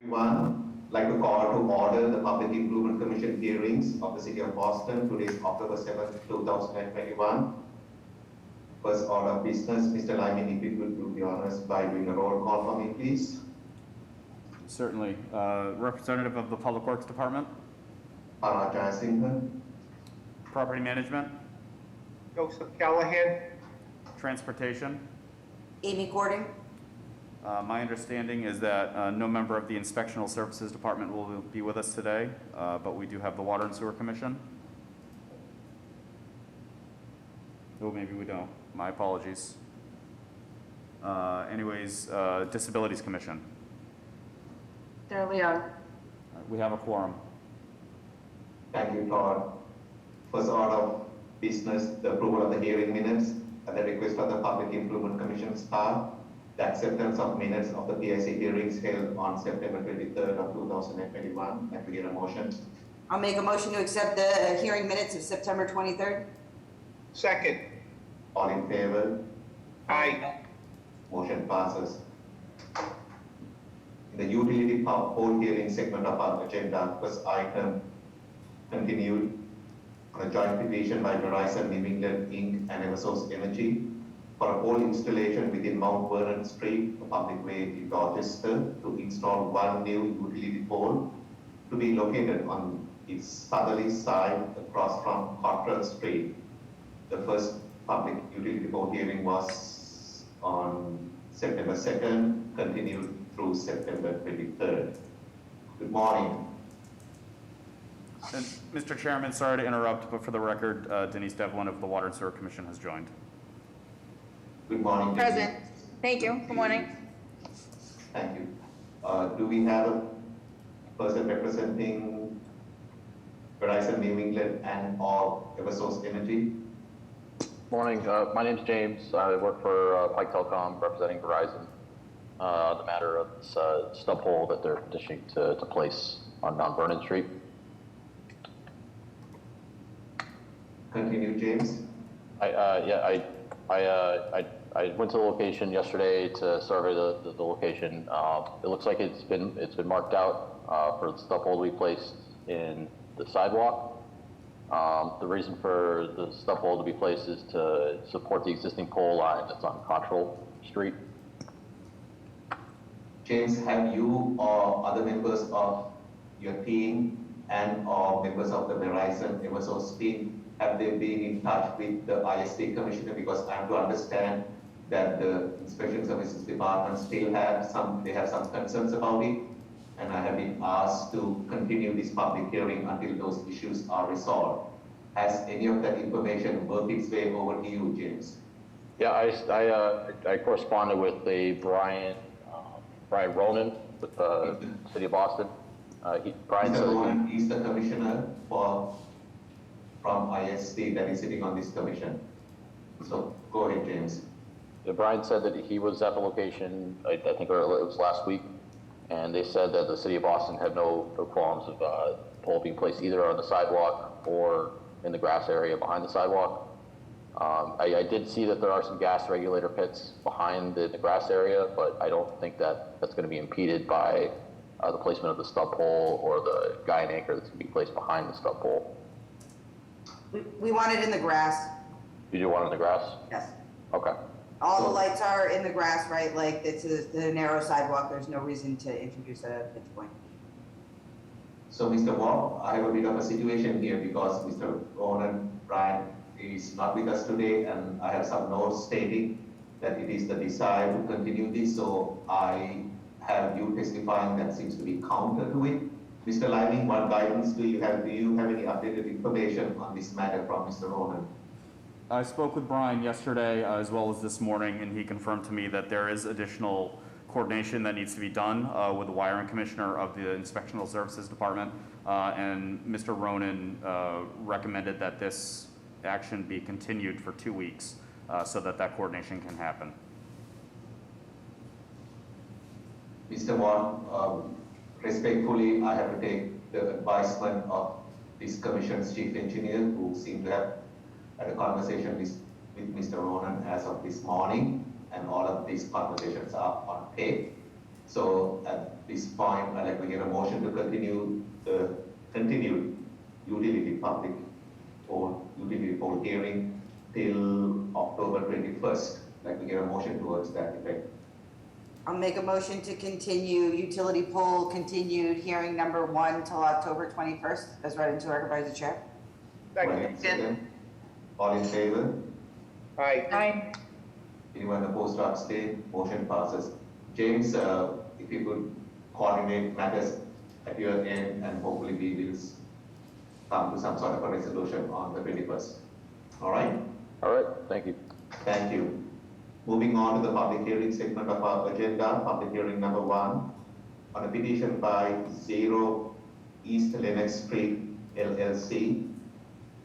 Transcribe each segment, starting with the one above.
Everyone, like to call to order the Public Improvement Commission hearings of the City of Boston. Today is October 7th, 2021. First order of business, Mr. Lyman, if you could do the honors by doing a roll call for me, please. Certainly. Representative of the Public Works Department, Anna Jansington, Property Management, Joseph Callahan, Transportation. Amy Gordon. My understanding is that no member of the Inspectional Services Department will be with us today, but we do have the Water and Sewer Commission. Oh, maybe we don't. My apologies. Disabilities Commission. There we are. We have a quorum. Thank you, Todd. First order of business, the approval of the hearing minutes at the request of the Public Improvement Commission staff. The acceptance of minutes of the PIC hearings held on September 23rd of 2021. Can we get a motion? I'll make a motion to accept the hearing minutes of September 23rd. second. All in favor? Aye. Motion passes. In the utility poll hearing segment of our agenda, first item continued on a joint petition by Verizon New England Inc. and Eversource Energy for a pole installation within Mount Vernon Street, a public way in Dorchester, to install one new utility pole to be located on its southerly side across from Cottrell Street. The first public utility pole hearing was on September 2nd, continued through September 23rd. Good morning. And Mr. Chairman, sorry to interrupt, but for the record, Denise Devlin of the Water and Sewer Commission has joined. Good morning. Present. Thank you. Good morning. Thank you. Do we have a person representing Verizon New England and or Eversource Energy? Morning. My name's James. I work for Pike Telecom, representing Verizon. The matter of this stub hole that they're petitioning to place on Mount Vernon Street. Continue, James. I went to the location yesterday to survey the location. It looks like it's been marked out for the stub hole to be placed in the sidewalk. The reason for the stub hole to be placed is to support the existing pole line that's on Cottrell Street. James, have you or other members of your team and or members of the Verizon Eversource team, have they been in touch with the ISD Commissioner? Because I'm to understand that the Inspection Services Department still have some concerns about it, and I have been asked to continue this public hearing until those issues are resolved. Has any of that information worked its way over to you, James? Yeah, I corresponded with Brian Ronan with the City of Boston. Brian Mr. said Ronan is the commissioner from ISD that is sitting on this commission. So go ahead, James. Brian said that he was at the location, I think it was last week, and they said that the City of Boston had no qualms of pole being placed either on the sidewalk or in the grass area behind the sidewalk. I did see that there are some gas regulator pits behind the grass area, but I don't think that that's going to be impeded by the placement of the stub pole or the guide anchor that's going to be placed behind the stub pole. We want it in the grass. You do want it in the grass? Yes. Okay. All the lights are in the grass, right? Like it's a narrow sidewalk. There's no reason to introduce a pitch point. So, Mr. Wong, I have a bit of a situation here because Mr. Ronan Brian is not with us today, and I have some notes stating that it is the desire to continue this. So I have you testifying that seems to be counter to it. Mr. Lyman, what guidance do you have? Do you have any updated information on this matter from Mr. Ronan? I spoke with Brian yesterday as well as this morning, and he confirmed to me that there is additional coordination that needs to be done with the wiring commissioner of the Inspectional Services Department, and Mr. Ronan recommended that this action be continued for 2 weeks so that coordination can happen. Mr. Wong, respectfully, I have to take the advisement of this commission's chief engineer, who seemed to have had a conversation with Mr. Ronan as of this morning, and all of these conversations are on tape. So at this point, I'd like to get a motion to continue the continued utility poll hearing till October 21st. I'd like to get a motion towards that effect. I'll make a motion to continue utility pole continued hearing number 1 till October 21st, as read into the record by the chair. Second. All in favor? Aye. Aye. Anyone opposed or abstain? Motion passes. James, if you could coordinate matters at your end, and hopefully we will come to some sort of a resolution on the 21st. All right? All right, thank you. Thank you. Moving on to the public hearing segment of our agenda, public hearing number 1 on a petition by Zero East Lennox Street LLC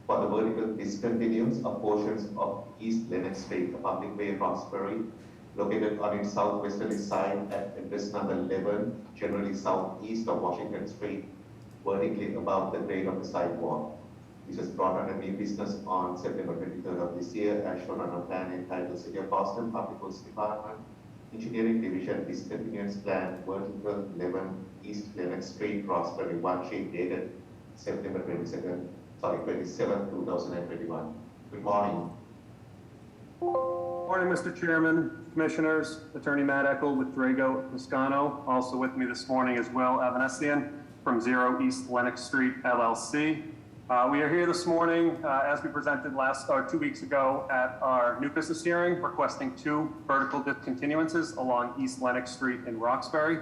for the vertical discontinuance of portions of East Lennox Street, a public way in Roxbury, located on its southwesterly side at address number 11, generally southeast of Washington Street, vertically above the grade of the sidewalk. This was brought under new business on September 23rd of this year, as shown on a plan entitled City of Boston Public Works Department, Engineering Division Discontinuance Plan, vertical 11 East Lennox Street, Roxbury, one sheet dated September 27th, 2021. Good morning. Morning, Mr. Chairman, Commissioners, Attorney Matt Eckel with Drago Toscano. Also with me this morning as well, Avanesian from Zero East Lennox Street LLC. We are here this morning, as we presented 2 weeks ago at our new business hearing, requesting 2 vertical discontinuances along East Lennox Street in Roxbury.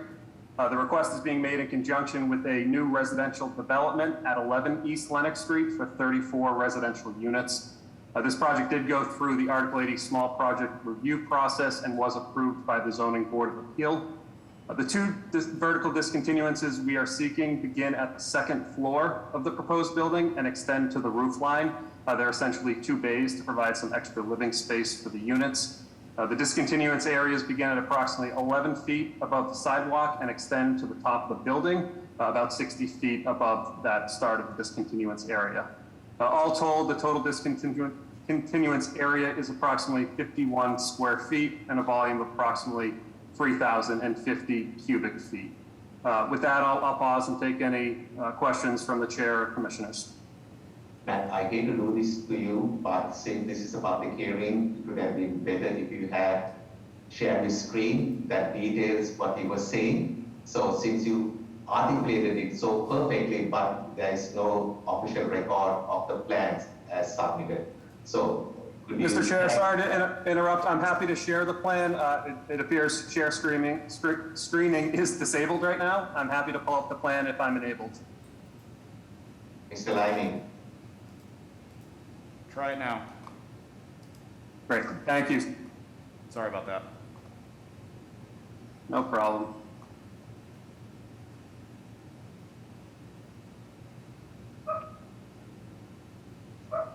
The request is being made in conjunction with a new residential development at 11 East Lennox Street for 34 residential units. This project did go through the Article 80 small project review process and was approved by the Zoning Board of Appeal. The 2 vertical discontinuances we are seeking begin at the 2nd floor of the proposed building and extend to the roof line. They're essentially 2 bays to provide some extra living space for the units. The discontinuance areas begin at approximately 11 feet above the sidewalk and extend to the top of the building, about 60 feet above that start of the discontinuance area. All told, the total discontinuance area is approximately 51 square feet and a volume of approximately 3,050 cubic feet. With that, I'll pause and take any questions from the chair or commissioners. Matt, I hate to do this to you, but since this is a public hearing, it would have been better if you had shared the screen that details what you were saying. So since you articulated it so perfectly, but there is no official record of the plans as submitted. So could you... Mr. Chair, sorry to interrupt. I'm happy to share the plan. It appears share screening is disabled right now. I'm happy to pull up the plan if I'm enabled. Mr. Lining. Try it now. Great, thank you. Sorry about that. No problem.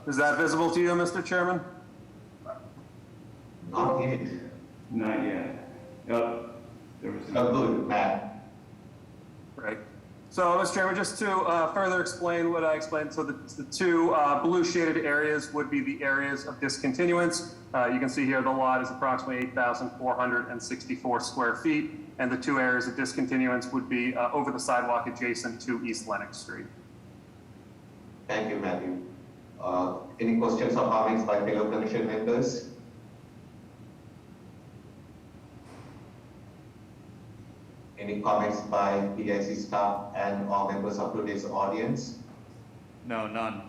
Is that visible to you, Mr. Chairman? Not yet. Not yet. Yep. There was Oh, good, Matt. Right. So, Mr. Chairman, just to further explain what I explained, so the 2 blue shaded areas would be the areas of discontinuance. You can see here the lot is approximately 8,464 square feet, and the 2 areas of discontinuance would be over the sidewalk adjacent to East Lennox Street. Thank you, Matthew. Any questions or comments by fellow commission members? Any comments by PIC staff and all members of today's audience? No, none.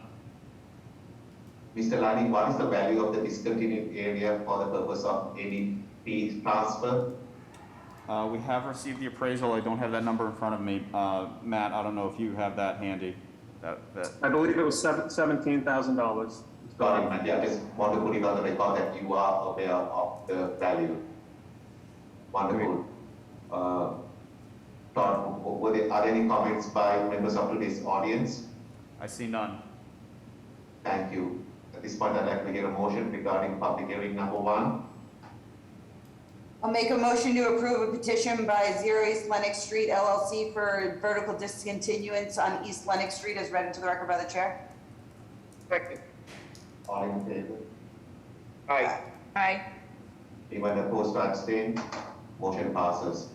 Mr. Lani, what is the value of the discontinued area for the purpose of any fee transfer? We have received the appraisal. I don't have that number in front of me. Matt, I don't know if you have that handy. I believe it was $17,000. Got it, Matt. Yeah, I just want to put it on the record that you are aware of the value. Wonderful. Todd, are there any comments by members of today's audience? I see none. Thank you. At this point, I'd like to get a motion regarding public hearing number 1. I'll make a motion to approve a petition by Zero East Lennox Street LLC for vertical discontinuance on East Lennox Street as read into the record by the chair. Second. All in favor? Aye. Aye. Anyone opposed or abstain? Motion passes.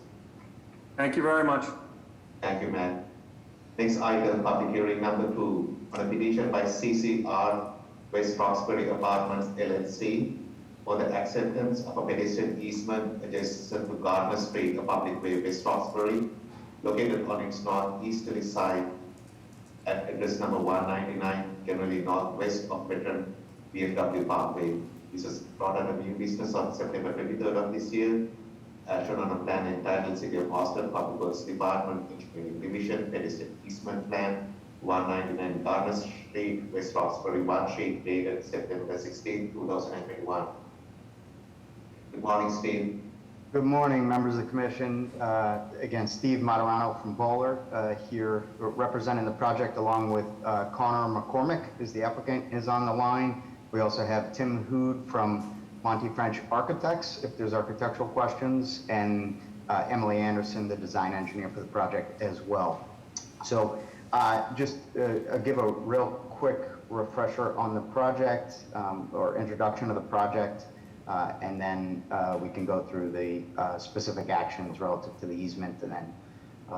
Thank you very much. Thank you, Matt. Next item, public hearing number 2, on a petition by CCR West Roxbury Apartments LLC for the acceptance of a pedestrian easement adjacent to Gardner Street, a public way, West Roxbury, located on its northeasterly side at address number 199, generally northwest of Veteran VFW Parkway. This was brought under new business on September 23rd of this year, shown on a plan entitled City of Austin Public Works Department Engineering Division Pedestrian Easement Plan, 199 Gardner Street, West Roxbury, 1 Street, dated September 16, 2021. Good morning, Steve. Good morning, members of the commission. Again, Steve Materano from Bowler, here representing the project along with Connor McCormick, who's the applicant, is on the line. We also have Tim Hood from Monty French Architects, if there's architectural questions, and Emily Anderson, the design engineer for the project as well. So just give a real quick refresher on the project, or introduction of the project. And then we can go through the specific actions relative to the easement, and then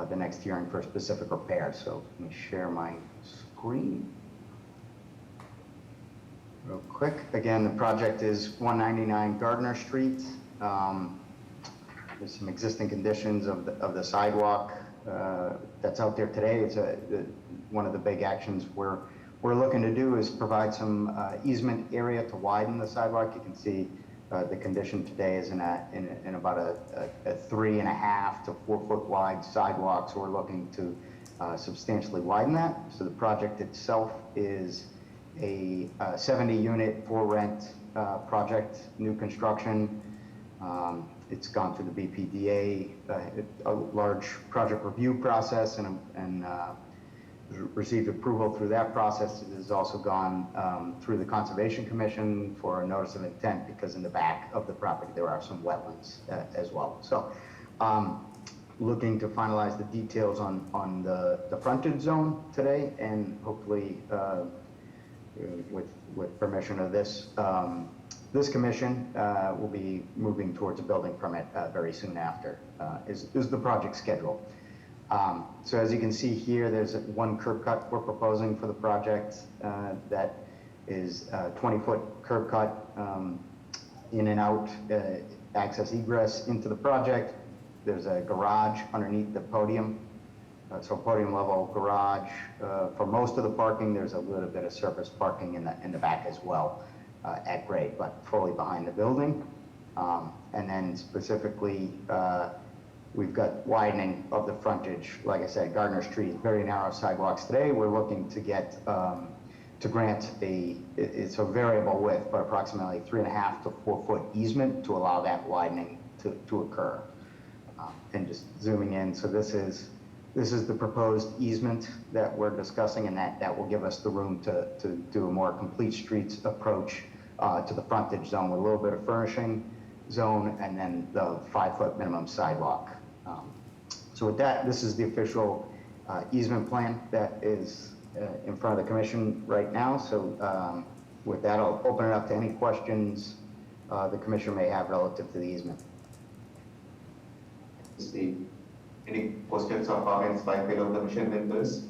the next hearing for specific repairs. So let me share my screen real quick. Again, the project is 199 Gardner Street. There's some existing conditions of the sidewalk that's out there today. It's one of the big actions we're looking to do is provide some easement area to widen the sidewalk. You can see the condition today is in about a 3.5 to 4 foot wide sidewalk, so we're looking to substantially widen that. So the project itself is a 70 unit for rent project, new construction. It's gone through the BPDA, a large project review process, and received approval through that process. It has also gone through the Conservation Commission for a notice of intent, because in the back of the property there are some wetlands as well. So looking to finalize the details on the frontage zone today, and hopefully with permission of this commission, we'll be moving towards a building permit very soon after, is the project schedule. So as you can see here, there's one curb cut we're proposing for the project that is a 20-foot curb cut in and out, access egress into the project. There's a garage underneath the podium. So podium level garage. For most of the parking, there's a little bit of surface parking in the back as well at grade, but fully behind the building. And then specifically, we've got widening of the frontage. Like I said, Gardner Street, very narrow sidewalks today. We're looking to get, to grant it's a variable width, but approximately 3.5 to 4 foot easement to allow that widening to occur. And just zooming in, so this is the proposed easement that we're discussing, and that will give us the room to do a more complete streets approach to the frontage zone with a little bit of furnishing zone, and then the 5 foot minimum sidewalk. So with that, this is the official easement plan that is in front of the commission right now. So with that, I'll open it up to any questions the commission may have relative to the easement. Steve, any questions or comments by fellow commission members?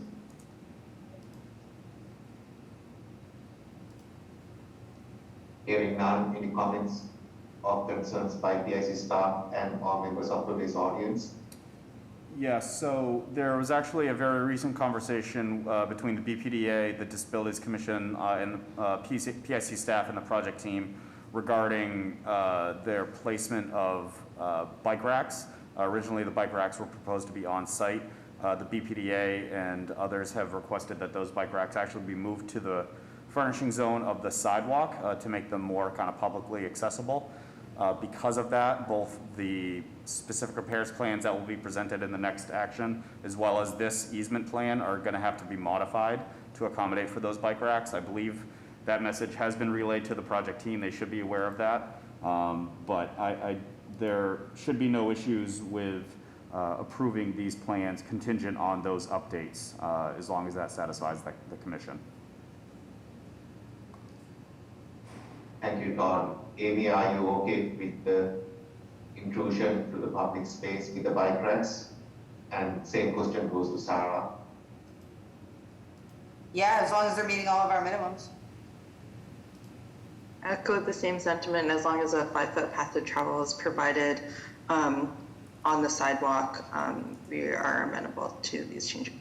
Hearing none, any comments or concerns by PIC staff and or members of today's audience? Yes, so there was actually a very recent conversation between the BPDA, the Disabilities Commission, and PIC staff and the project team regarding their placement of bike racks. Originally, the bike racks were proposed to be on site. The BPDA and others have requested that those bike racks actually be moved to the furnishing zone of the sidewalk to make them more kind of publicly accessible. Because of that, both the specific repairs plans that will be presented in the next action, as well as this easement plan, are going to have to be modified to accommodate for those bike racks. I believe that message has been relayed to the project team. They should be aware of that. But there should be no issues with approving these plans contingent on those updates, as long as that satisfies the commission. Thank you, Don. Amy, are you okay with the intrusion to the public space with the bike racks? And same question goes to Sarah. Yeah, as long as they're meeting all of our minimums. Echo the same sentiment, as long as a 5-foot path of travel is provided on the sidewalk, we are amenable to these changes.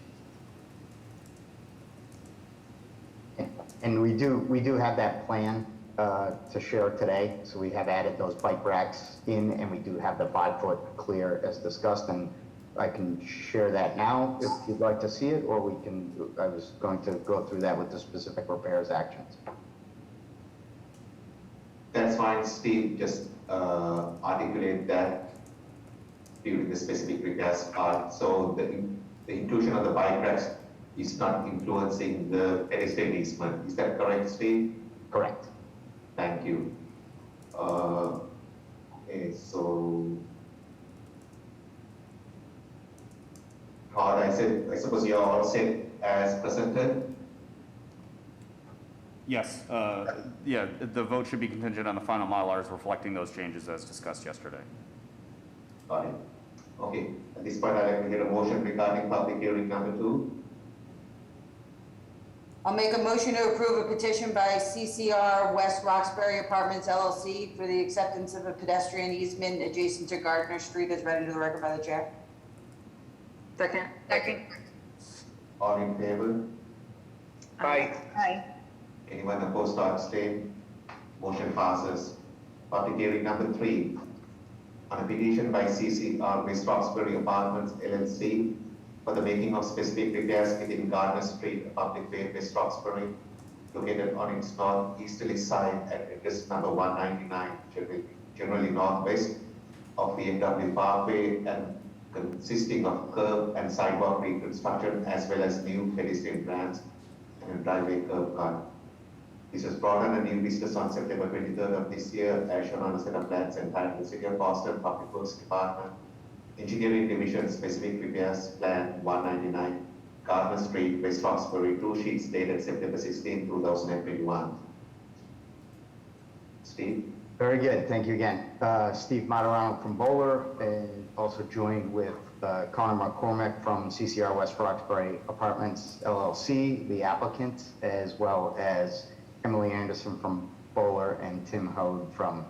And we do have that plan to share today. So we have added those bike racks in, and we do have the 5-foot clear as discussed. And I can share that now if you'd like to see it, or I was going to go through that with the specific repairs actions. That's fine, Steve, just articulate that during the specific repairs part. So the inclusion of the bike racks is not influencing the pedestrian easement. Is that correct, Steve? Correct. Thank you. Okay, so Todd, I suppose you're all set as presented? Yes, yeah, the vote should be contingent on the final Mylars reflecting those changes as discussed yesterday. Got it. Okay, at this point, I'd like to hear a motion regarding public hearing number 2. I'll make a motion to approve a petition by CCR West Roxbury Apartments LLC for the acceptance of a pedestrian easement adjacent to Gardner Street as read into the record by the chair. Second. Second. All in favor? Aye. Aye. Anyone opposed or abstain? Motion passes. Public hearing number 3. On a petition by CCR West Roxbury Apartments LLC for the making of specific repairs within Gardner Street, a public way, West Roxbury, located on its northeasterly side at address number 199, generally northwest of the VFW Parkway, and consisting of curb and sidewalk reconstruction as well as new pedestrian ramps and a driveway curb cut. This was brought on a new business on September 23rd of this year, as shown on a set of plans entitled City of Boston Public Works Department, Engineering Division Specific Repairs Plan 199, Gardner Street, West Roxbury, 2 sheets dated September 16, 2021. Steve? Very good. Thank you again. Steve Matarano from Bowler, and also joined with Connor McCormick from CCR West Roxbury Apartments LLC, the applicant, as well as Emily Anderson from Bowler and Tim Hode from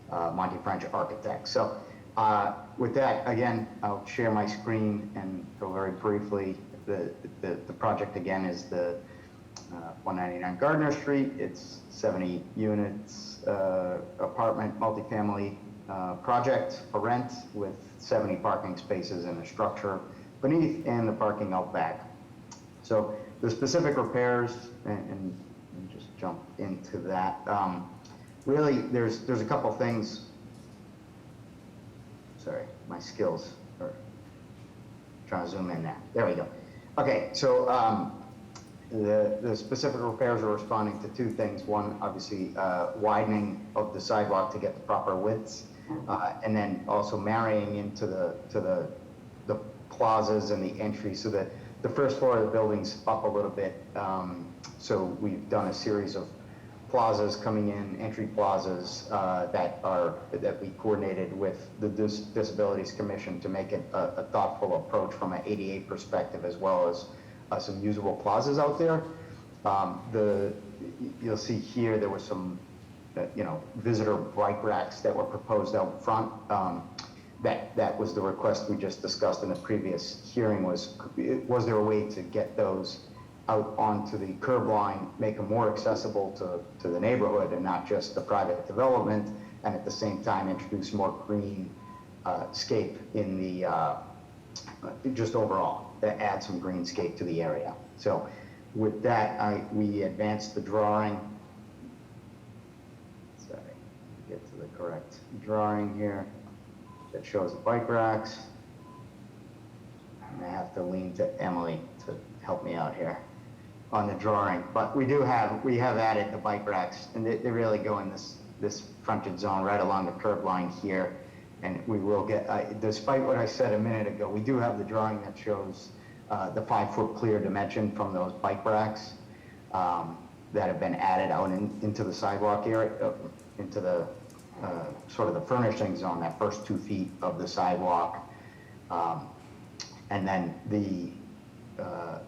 Monty French Architects. So with that, again, I'll share my screen and go very briefly. The project again is the 199 Gardner Street. It's 70 units apartment multifamily project for rent with 70 parking spaces in the structure beneath and the parking out back. So the specific repairs, and just jump into that. Really, there's a couple things. Sorry, my skills are trying to zoom in there. There we go. Okay, so the specific repairs are responding to 2 things. One, obviously, widening of the sidewalk to get the proper widths, and then also marrying into the plazas and the entry so that the first floor of the building's up a little bit. So we've done a series of plazas coming in, entry plazas that we coordinated with the Disabilities Commission to make it a thoughtful approach from an ADA perspective, as well as some usable plazas out there. You'll see here there were some visitor bike racks that were proposed out front. That was the request we just discussed in the previous hearing. Was there a way to get those out onto the curb line, make them more accessible to the neighborhood and not just the private development, and at the same time introduce more green scape in the just overall, add some greenscape to the area. So with that, we advanced the drawing. Sorry, get to the correct drawing here that shows the bike racks. And I have to lean to Emily to help me out here on the drawing. But we have added the bike racks, and they really go in this frontage zone right along the curb line here. And we will get, despite what I said a minute ago, we do have the drawing that shows the 5-foot clear dimension from those bike racks that have been added out into the sidewalk area, into the sort of the furnishing zone, that first 2 feet of the sidewalk. And then the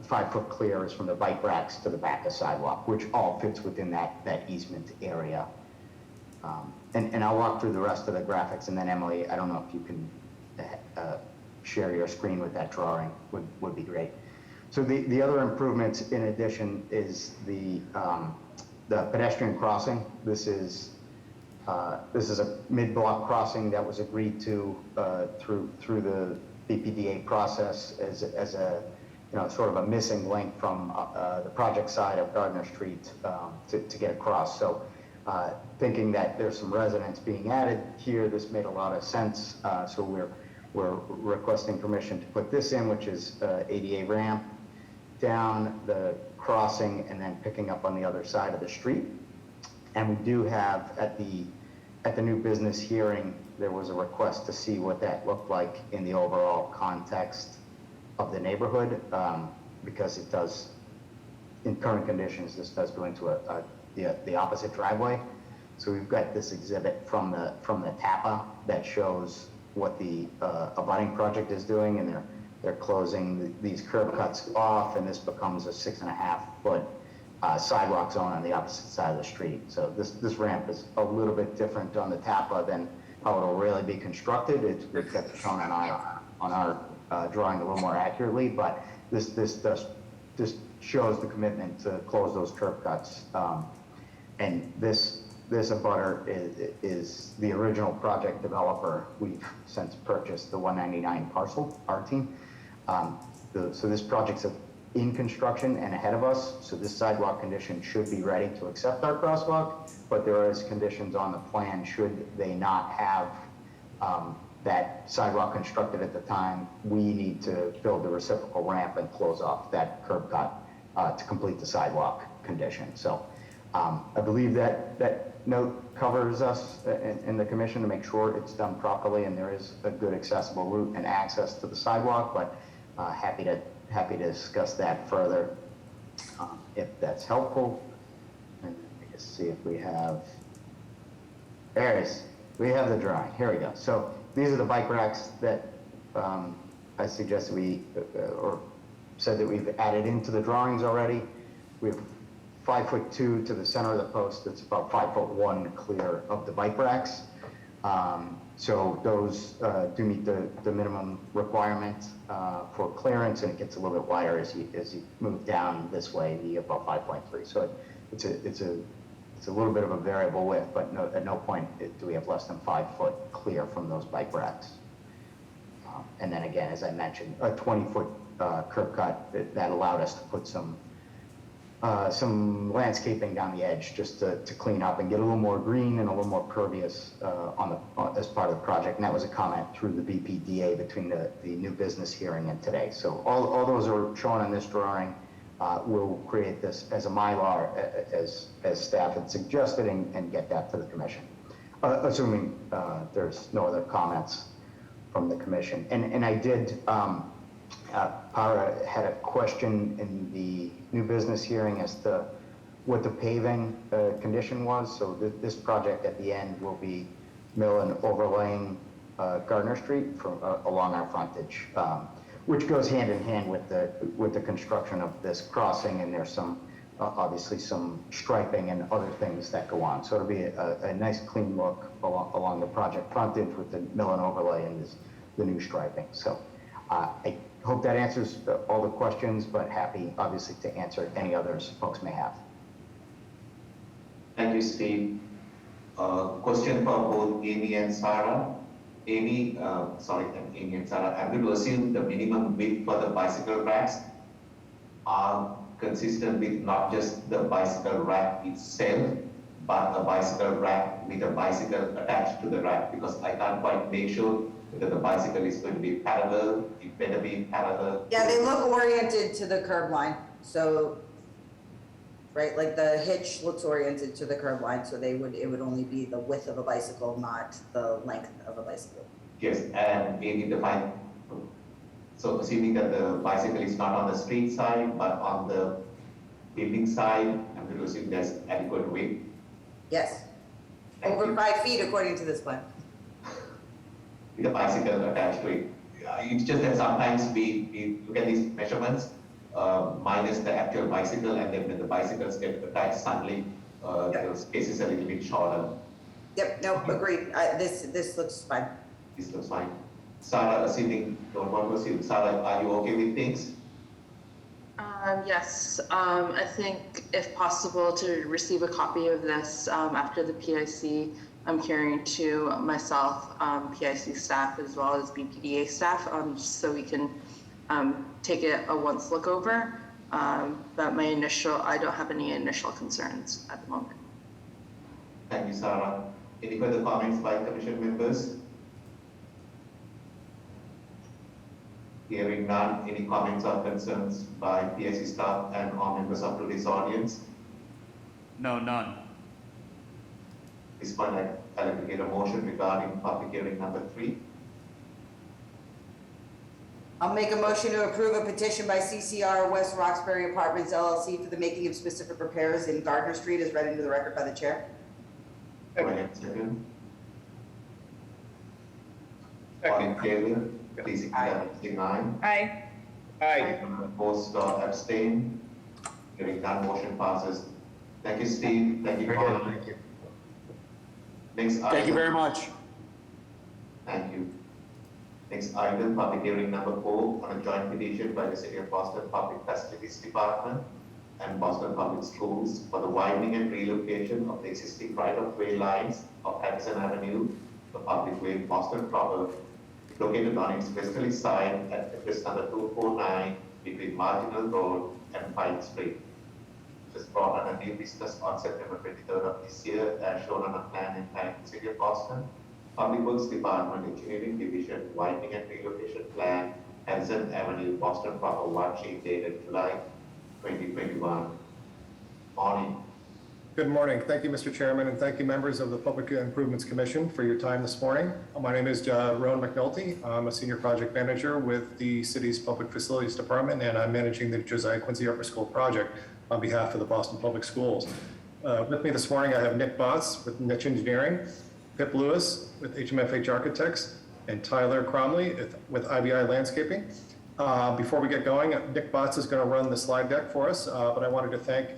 5-foot clear is from the bike racks to the back of the sidewalk, which all fits within that easement area. And I'll walk through the rest of the graphics, and then Emily, I don't know if you can share your screen with that drawing, would be great. So the other improvements in addition is the pedestrian crossing. This is a mid-block crossing that was agreed to through the BPDA process as a sort of a missing link from the project side of Gardner Street to get across. So thinking that there's some residents being added here, this made a lot of sense. So we're requesting permission to put this in, which is ADA ramp down the crossing and then picking up on the other side of the street. And we do have at the new business hearing, there was a request to see what that looked like in the overall context of the neighborhood, because it does, in current conditions, this does go into the opposite driveway. So we've got this exhibit from the TAPA that shows what the abutting project is doing, and they're closing these curb cuts off, and this becomes a 6.5-foot sidewalk zone on the opposite side of the street. So this ramp is a little bit different on the TAPA than how it'll really be constructed. We've got it shown on our drawing a little more accurately, but this shows the commitment to close those curb cuts. And this abutter is the original project developer. We've since purchased the 199 parcel, our team. So this project's in construction and ahead of us. So this sidewalk condition should be ready to accept our crosswalk, but there is conditions on the plan should they not have that sidewalk constructed at the time. We need to build the reciprocal ramp and close off that curb cut to complete the sidewalk condition. So I believe that note covers us in the commission to make sure it's done properly and there is a good accessible route and access to the sidewalk, but happy to discuss that further if that's helpful. And let's see if we have, there it is. We have the drawing. Here we go. So these are the bike racks that I suggested or said that we've added into the drawings already. We have 5'2" to the center of the post. It's about 5'1" clear of the bike racks. So those do meet the minimum requirement for clearance, and it gets a little bit wider as you move down this way. You get about 5.3. So it's a little bit of a variable width, but at no point do we have less than 5 foot clear from those bike racks. And then again, as I mentioned, a 20-foot curb cut that allowed us to put some landscaping down the edge just to clean up and get a little more green and a little more pervious as part of the project. And that was a comment through the BPDA between the new business hearing and today. So all those are shown on this drawing. We'll create this as a Mylar as staff had suggested and get that to the commission, assuming there's no other comments from the commission. And I did, Para had a question in the new business hearing as to what the paving condition was. So this project at the end will be mill and overlaying Gardner Street along our frontage, which goes hand in hand with the construction of this crossing. And there's some obviously some striping and other things that go on. So it'll be a nice clean look along the project frontage with the mill and overlay and the new striping. So I hope that answers all the questions, but happy obviously to answer any others folks may have. Thank you, Steve. Question for both Amy and Sarah. Amy and Sarah, I'm going to assume the minimum width for the bicycle racks are consistent with not just the bicycle rack itself, but a bicycle rack with a bicycle attached to the rack, because I can't quite make sure that the bicycle is going to be parallel. It better be parallel. Yeah, they look oriented to the curb line. So, right, like the hitch looks oriented to the curb line. So it would only be the width of a bicycle, not the length of a bicycle. Yes, and we need to find, so assuming that the bicycle is not on the street side, but on the building side, I'm going to assume there's adequate width. Yes, Thank over you. 5 feet according to this plan. With a bicycle attached to it. it's just that sometimes we look at these measurements, minus the actual bicycle, and then when the bicycles get attached, suddenly, the space is a little bit shorter. Yep, no, agreed. This looks fine. This looks fine. Sarah, assuming, don't want to assume, Sarah, are you okay with things? Yes, I think if possible to receive a copy of this after the PIC, I'm carrying to myself, PIC staff, as well as BPDA staff, so we can take it a once look over. But I don't have any initial concerns at the moment. Thank you, Sarah. Any further comments by commission members? Hearing none, any comments or concerns by PIC staff and or members of today's audience? No, none. At this point, I'd like to get a motion regarding public hearing number 3. I'll make a motion to approve a petition by CCR West Roxbury Apartments LLC for the making of specific repairs in Gardner Street as read into the record by the chair. Go ahead, second. All in favor, please indicate by saying aye. Aye. Aye. Opposed or abstain? Hearing none, motion passes. Thank you, Steve. Thank you, Very good, Colin. thank you. Next item. Thank you very much. Thank you. Next item, public hearing number 4 on a joint petition by the City of Boston Public Facilities Department and Boston Public Schools for the widening and relocation of the existing right-of-way lines of Addison Avenue, the public way Boston proper, located on its westerly side at address number 249 between Marginal Road and Pine Street. This was brought on a new business on September 23rd of this year, as shown on a plan entitled City of Boston, Public Works Department, Engineering Division, Widening and Relocation Plan, Addison Avenue, Boston proper, one sheet dated July 2021. Morning. Good morning. Thank you, Mr. Chairman, and thank you, members of the Public Improvements Commission, for your time this morning. My name is Rowan McNulty. I'm a senior project manager with the city's Public Facilities Department, and I'm managing the Josiah Quincy Upper School project on behalf of the Boston Public Schools. With me this morning, I have Nick Botts with Niche Engineering, Pip Lewis with HMFH Architects, and Tyler Cromley with IBI Landscaping. Before we get going, Nick Botts is going to run the slide deck for us, but I wanted to thank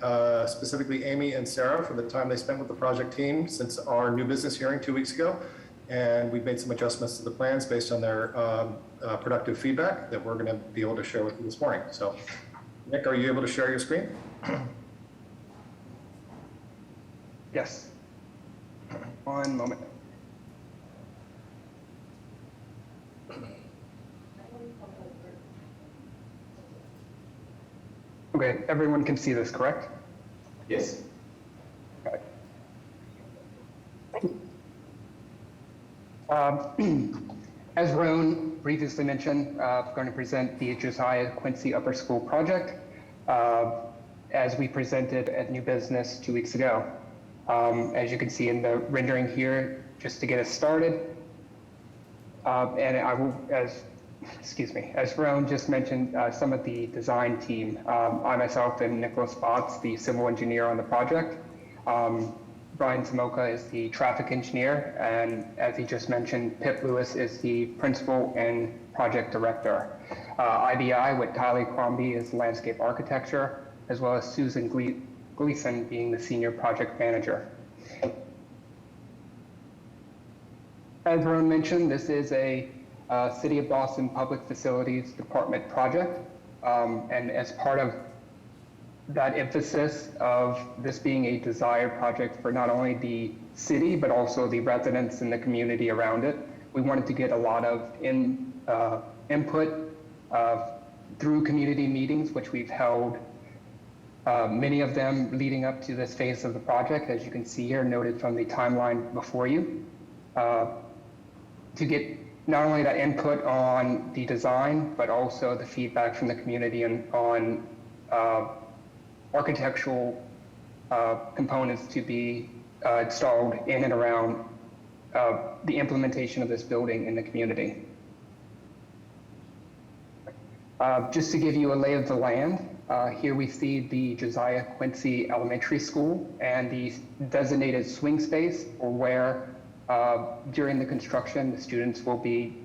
specifically Amy and Sarah for the time they spent with the project team since our new business hearing 2 weeks ago. And we've made some adjustments to the plans based on their productive feedback that we're going to be able to share with you this morning. So, Nick, are you able to share your screen? Yes. One moment. Okay, everyone can see this, correct? Yes. Okay. As Rowan previously mentioned, I'm going to present the Josiah Quincy Upper School project as we presented at New Business 2 weeks ago. As you can see in the rendering here, just to get us started, and I will, as Rowan just mentioned, some of the design team, I myself and Nicholas Botts, the civil engineer on the project. Brian Samoka is the traffic engineer, and as he just mentioned, Pip Lewis is the principal and project director. IBI with Tyler Crombie is landscape architecture, as well as Susan Gleason being the senior project manager. As Rowan mentioned, this is a City of Boston Public Facilities Department project, and as part of that emphasis of this being a desired project for not only the city, but also the residents and the community around it, we wanted to get a lot of input through community meetings, which we've held, many of them leading up to this phase of the project, as you can see here, noted from the timeline before you, to get not only that input on the design, but also the feedback from the community on architectural components to be installed in and around the implementation of this building in the community. Just to give you a lay of the land, here we see the Josiah Quincy Elementary School and the designated swing space, or where During the construction, the students will be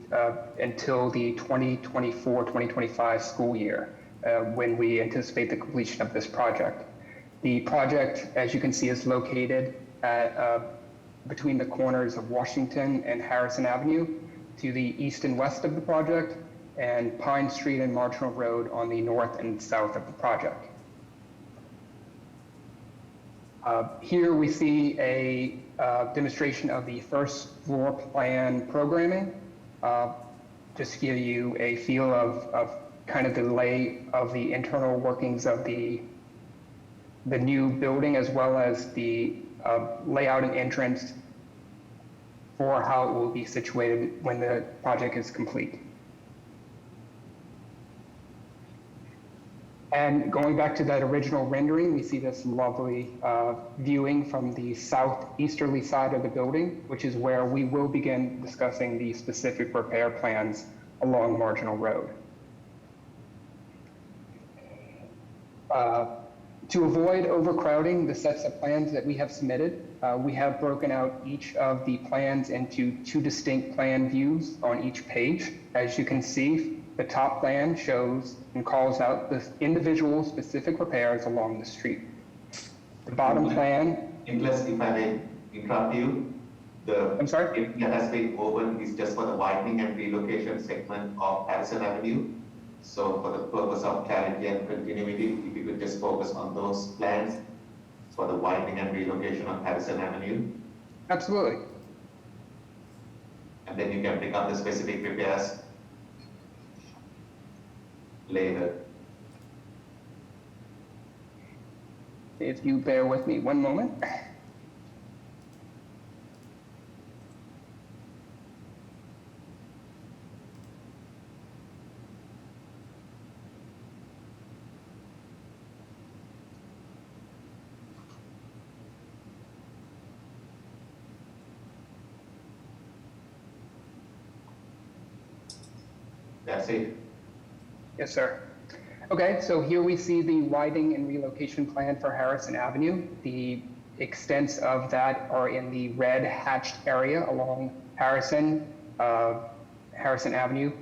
until the 2024-2025 school year, when we anticipate the completion of this project. The project, as you can see, is located at, between the corners of Washington and Harrison Avenue to the east and west of the project, and Pine Street and Marginal Road on the north and south of the project. Here we see a demonstration of the first floor plan programming, just to give you a feel of kind of the lay of the internal workings of the new building, as well as the layout and entrance for how it will be situated when the project is complete. And going back to that original rendering, we see this lovely viewing from the southeasterly side of the building, which is where we will begin discussing the specific repair plans along Marginal Road. To avoid overcrowding the sets of plans that we have submitted, we have broken out each of the plans into two distinct plan views on each page. As you can see, the top plan shows and calls out the individual specific repairs along the street. The bottom plan... Nicholas, if I may interrupt you, I'm sorry? If that has been open is just for the widening and relocation segment of Harrison Avenue. So for the purpose of clarity and continuity, if you could just focus on those plans for the widening and relocation of Harrison Avenue. Absolutely. And then you can pick up the specific repairs later. If you bear with me one moment. That's it. Yes, sir. Okay, so here we see the widening and relocation plan for Harrison Avenue. The extents of that are in the red hatched area along Harrison Avenue.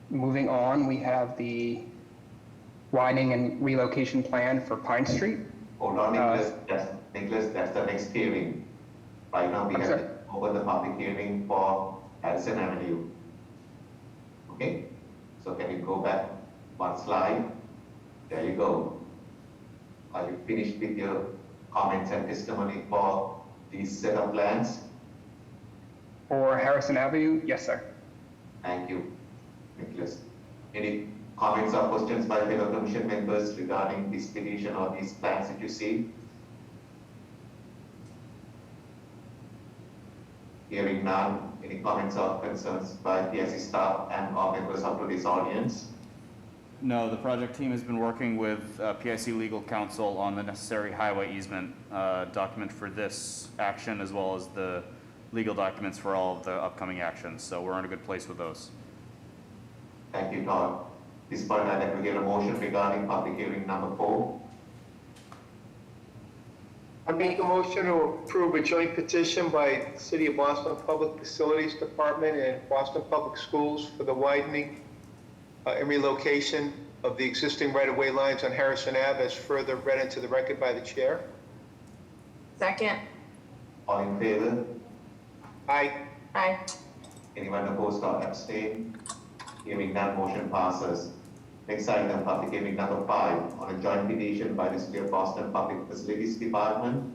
Moving on, we have the widening and relocation plan for Pine Street. Hold on, Nicholas. Nicholas, that's the next hearing. Right now, we have to open the public hearing for Harrison Avenue. Okay? So can you go back one slide? There you go. Are you finished with your comments and testimony for these set of plans? For Harrison Avenue, yes, sir. Thank you, Nicholas. Any comments or questions by fellow commission members regarding this petition or these plans that you see? Hearing none, any comments or concerns by PIC staff and or members of today's audience? No, the project team has been working with PIC legal counsel on the necessary highway easement document for this action, as well as the legal documents for all of the upcoming actions. So we're in a good place with those. Thank you, Todd. This point, I'd like to get a motion regarding public hearing number 4. I make a motion to approve a joint petition by the City of Boston Public Facilities Department and Boston Public Schools for the widening and relocation of the existing right-of-way lines on Harrison Ave as further read into the record by the chair. Second. All in favor? Aye. Aye. Anyone opposed or abstain? Hearing none, motion passes. Next item, public hearing number 5 on a joint petition by the City of Boston Public Facilities Department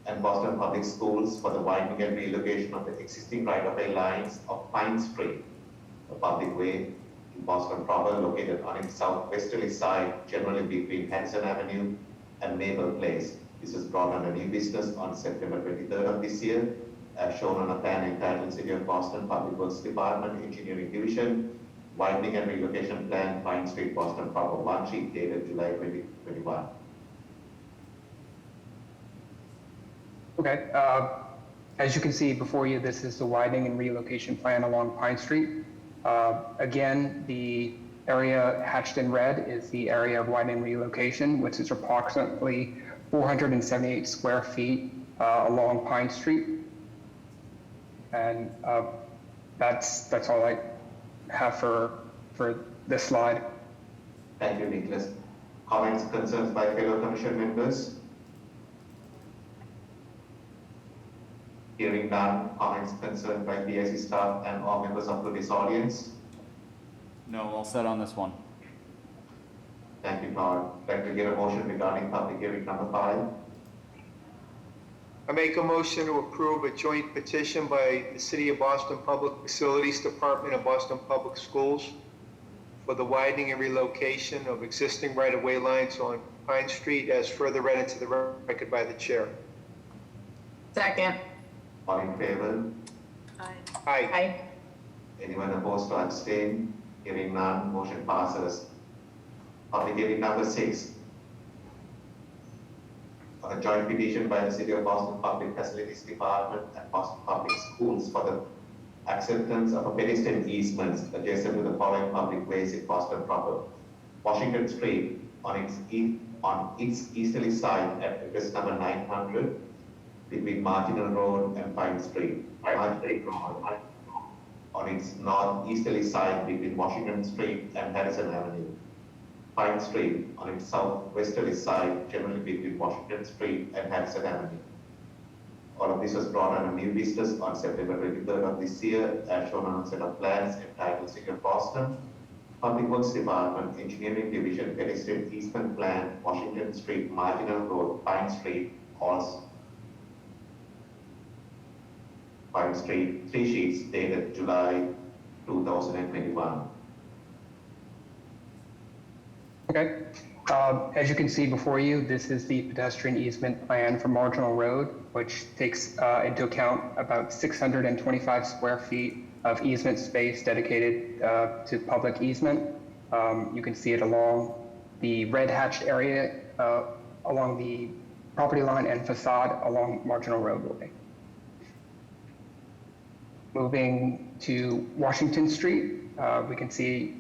and Boston Public Schools for the widening and relocation of the existing right-of-way lines of Pine Street, a public way in Boston proper located on its southwesterly side, generally between Hanson Avenue and Maple Place. This was brought under new business on September 23rd of this year, as shown on a plan entitled City of Boston Public Works Department Engineering Division Widening and Relocation Plan, Pine Street, Boston proper, one sheet dated July 2021. Okay, as you can see before you, this is the widening and relocation plan along Pine Street. Again, the area hatched in red is the area of widening and relocation, which is approximately 478 square feet along Pine Street. And that's all I have for this slide. Thank you, Nicholas. Comments, concerns by fellow commission members? Hearing none, comments, concerns by PIC staff and all members of today's audience? No, all set on this one. Thank you, Todd. Like to get a motion regarding public hearing number 5. I make a motion to approve a joint petition by the City of Boston Public Facilities Department and Boston Public Schools for the widening and relocation of existing right-of-way lines on Pine Street as further read into the record by the chair. Second. All in favor? Aye. Aye. Aye. Anyone opposed to abstain? Hearing none, motion passes. Public hearing number 6. On a joint petition by the City of Boston Public Facilities Department and Boston Public Schools for the acceptance of a pedestrian easements adjacent to the following public ways in Boston proper. Washington Street on its easterly side at address number 900 between Marginal Road and Pine Street. On its northeasterly side between Washington Street and Harrison Avenue. Pine Street on its southwesterly side, generally between Washington Street and Harrison Avenue. All of this was brought under new business on September 23rd of this year, as shown on a set of plans entitled City of Boston, Public Works Department, Engineering Division, Pedestrian Easement Plan, Washington Street, Marginal Road, Pine Street, Pine Street, 3 sheets dated July 2021. Okay. As you can see before you, this is the pedestrian easement plan for Marginal Road, which takes into account about 625 square feet of easement space dedicated to public easement. You can see it along the red hatched area along the property line and facade along Marginal Roadway. Moving to Washington Street, we can see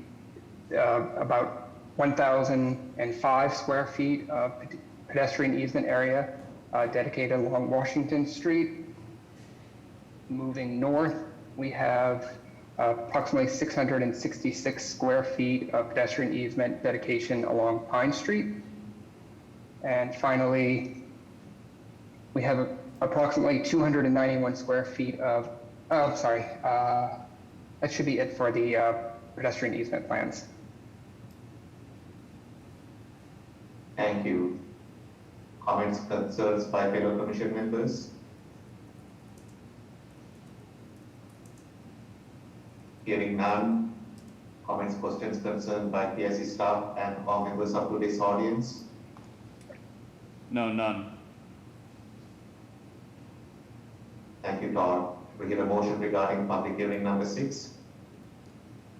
about 1,005 square feet of pedestrian easement area dedicated along Washington Street. Moving north, we have approximately 666 square feet of pedestrian easement dedication along Pine Street. And finally, we have approximately 291 square feet of, that should be it for the pedestrian easement plans. Thank you. Comments, concerns by fellow commission members? Hearing none. Comments, questions, concerns by PIC staff and all members of today's audience? No, none. Thank you, Todd. We get a motion regarding public hearing number 6.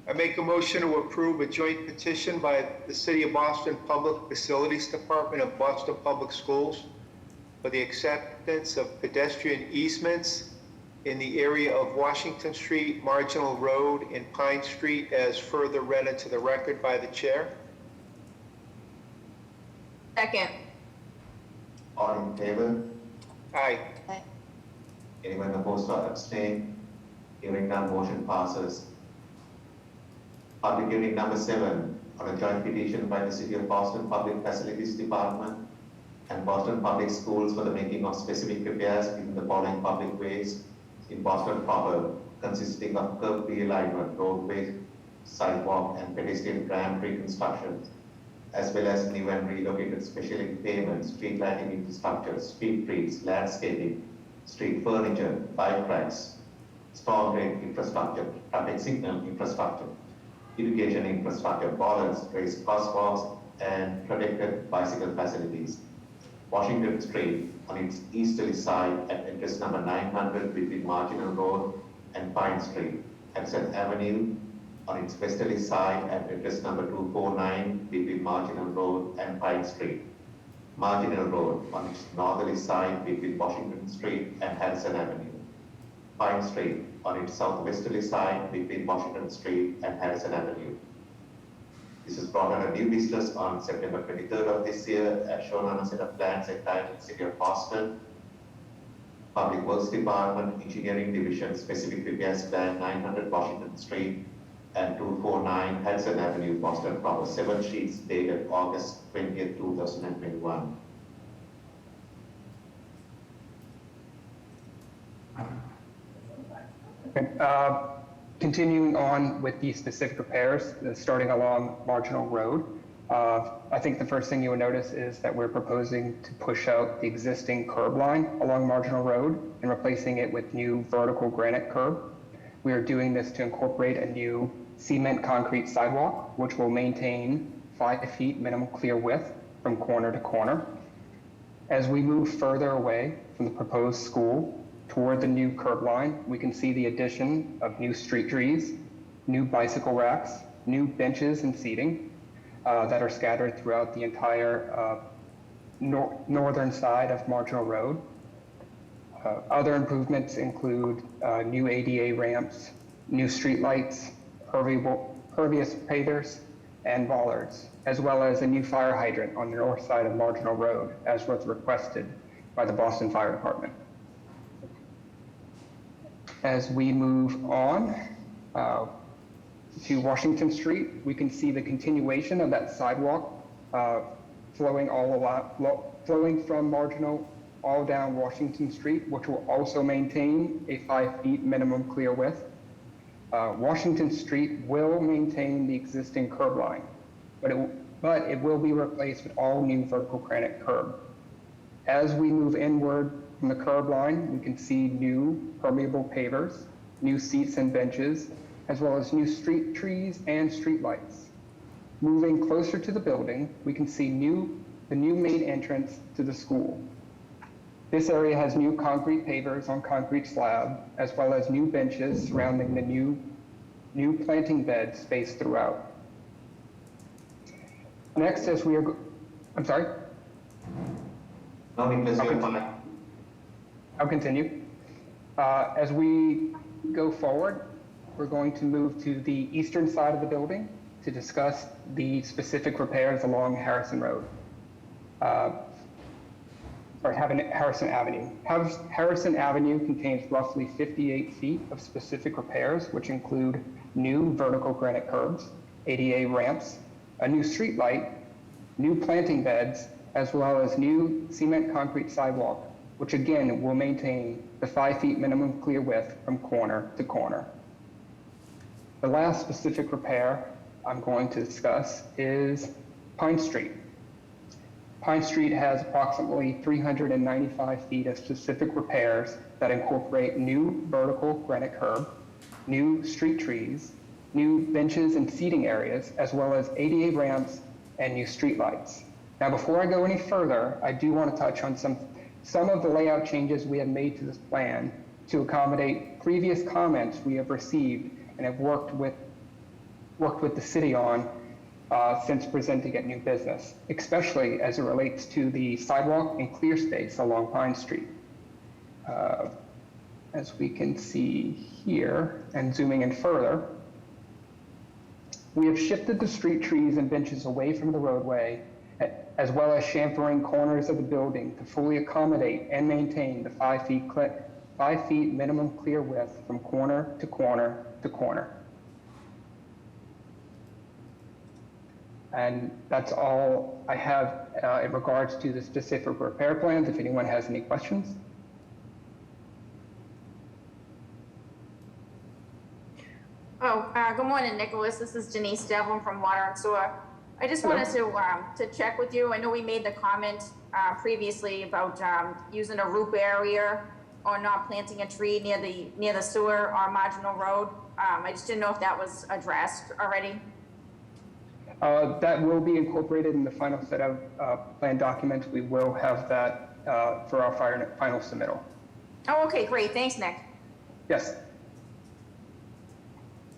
I make a motion to approve a joint petition by the City of Boston Public Facilities Department and Boston Public Schools for the acceptance of pedestrian easements in the area of Washington Street, Marginal Road, and Pine Street as further read into the record by the chair. Second. All in favor? Aye. Anyone opposed or abstain? Hearing none, motion passes. Public hearing number 7 on a joint petition by the City of Boston Public Facilities Department and Boston Public Schools for the making of specific repairs in the following public ways in Boston proper, consisting of curb realignment, roadway, sidewalk, and pedestrian ramp reconstruction, as well as new and relocated special pavements, street lighting infrastructure, street trees, landscaping, street furniture, bike racks, storm drain infrastructure, traffic signal infrastructure, irrigation infrastructure, bollards, raised crosswalks, and protected bicycle facilities. Washington Street on its easterly side at address number 900 between Marginal Road and Pine Street. Hudson Avenue on its westerly side at address number 249 between Marginal Road and Pine Street. Marginal Road on its northerly side between Washington Street and Harrison Avenue. Pine Street on its southwesterly side between Washington Street and Harrison Avenue. This is brought under new business on September 23rd of this year, as shown on a set of plans entitled City of Boston, Public Works Department, Engineering Division, Specific Repairs Plan, 900 Washington Street, and 249 Hudson Avenue, Boston Proper, 7 sheets dated August 20th, 2021. Continuing on with the specific repairs, starting along Marginal Road, I think the first thing you will notice is that we're proposing to push out the existing curb line along Marginal Road and replacing it with new vertical granite curb. We are doing this to incorporate a new cement concrete sidewalk, which will maintain 5 feet minimum clear width from corner to corner. As we move further away from the proposed school toward the new curb line, we can see the addition of new street trees, new bicycle racks, new benches and seating that are scattered throughout the entire northern side of Marginal Road. Other improvements include new ADA ramps, new street lights, pervious pavers, and bollards, as well as a new fire hydrant on the north side of Marginal Road, as was requested by the Boston Fire Department. As we move on to Washington Street, we can see the continuation of that sidewalk flowing from Marginal all down Washington Street, which will also maintain a 5 feet minimum clear width. Washington Street will maintain the existing curb line, but it will be replaced with all new vertical granite curb. As we move inward from the curb line, we can see new permeable pavers, new seats and benches, as well as new street trees and street lights. Moving closer to the building, we can see the new main entrance to the school. This area has new concrete pavers on concrete slab, as well as new benches surrounding the new planting beds spaced throughout. Next, as we are, I'm sorry? No, Nicholas, you're fine. I'll continue. As we go forward, we're going to move to the eastern side of the building to discuss the specific repairs along Harrison Road. Harrison Avenue. Harrison Avenue contains roughly 58 feet of specific repairs, which include new vertical granite curbs, ADA ramps, a new street light, new planting beds, as well as new cement concrete sidewalk, which again will maintain the 5 feet minimum clear width from corner to corner. The last specific repair I'm going to discuss is Pine Street. Pine Street has approximately 395 feet of specific repairs that incorporate new vertical granite curb, new street trees, new benches and seating areas, as well as ADA ramps and new street lights. Now, before I go any further, I do want to touch on some of the layout changes we have made to this plan to accommodate previous comments we have received and have worked with the city on since presenting at new business, especially as it relates to the sidewalk and clear space along Pine Street. As we can see here, and zooming in further, we have shifted the street trees and benches away from the roadway, as well as chamfering corners of the building to fully accommodate and maintain the 5 feet minimum clear width from corner to corner to corner. And that's all I have in regards to the specific repair plans, if anyone has any questions. Good morning, Nicholas. This is Denise Devlin from Water and Sewer. I just wanted to check with you. I know we made the comment previously about using a roof area or not planting a tree near the sewer or Marginal Road. I just didn't know if that was addressed already. That will be incorporated in the final set of plan documents. We will have that for our final submittal. Oh, okay, great. Thanks, Nick. Yes.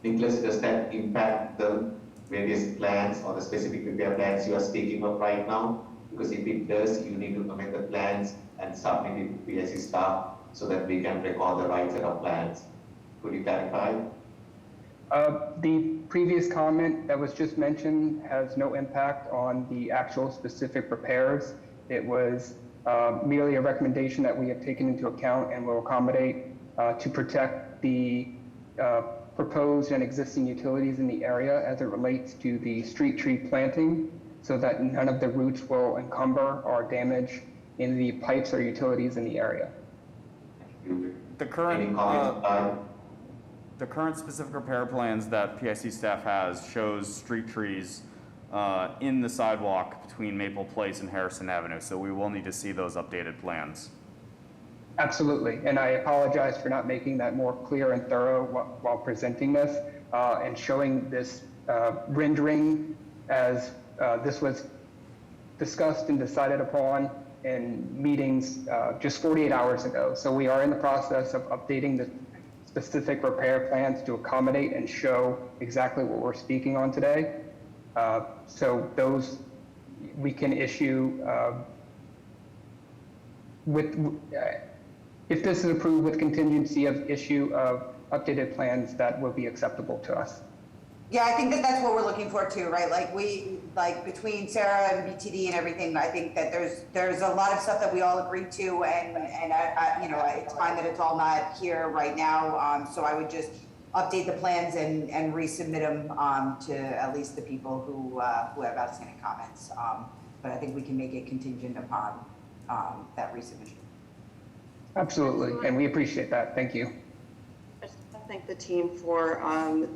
Nicholas, does that impact the various plans or the specific repair plans you are speaking of right now? Because if it does, you need to amend the plans and submit it to PIC staff so that we can record the right set of plans. Could you clarify? The previous comment that was just mentioned has no impact on the actual specific repairs. It was merely a recommendation that we have taken into account and will accommodate to protect the proposed and existing utilities in the area as it relates to the street tree planting, so that none of the roots will encumber or damage in the pipes or utilities in the area. The current, Any comments by? the current specific repair plans that PIC staff has shows street trees in the sidewalk between Maple Place and Harrison Avenue, so we will need to see those updated plans. Absolutely, and I apologize for not making that more clear and thorough while presenting this and showing this rendering as this was discussed and decided upon in meetings just 48 hours ago. So we are in the process of updating the specific repair plans to accommodate and show exactly what we're speaking on today. So those we can issue if this is approved with contingency of issue of updated plans, that will be acceptable to us. Yeah, I think that that's what we're looking for too, right? Like between Sarah and BTD and everything, I think that there's a lot of stuff that we all agreed to, and it's fine that it's all not here right now. So I would just update the plans and resubmit them to at least the people who have outstanding comments. But I think we can make it contingent upon that resubmission. Absolutely, and we appreciate that. Thank you. I just want to thank the team for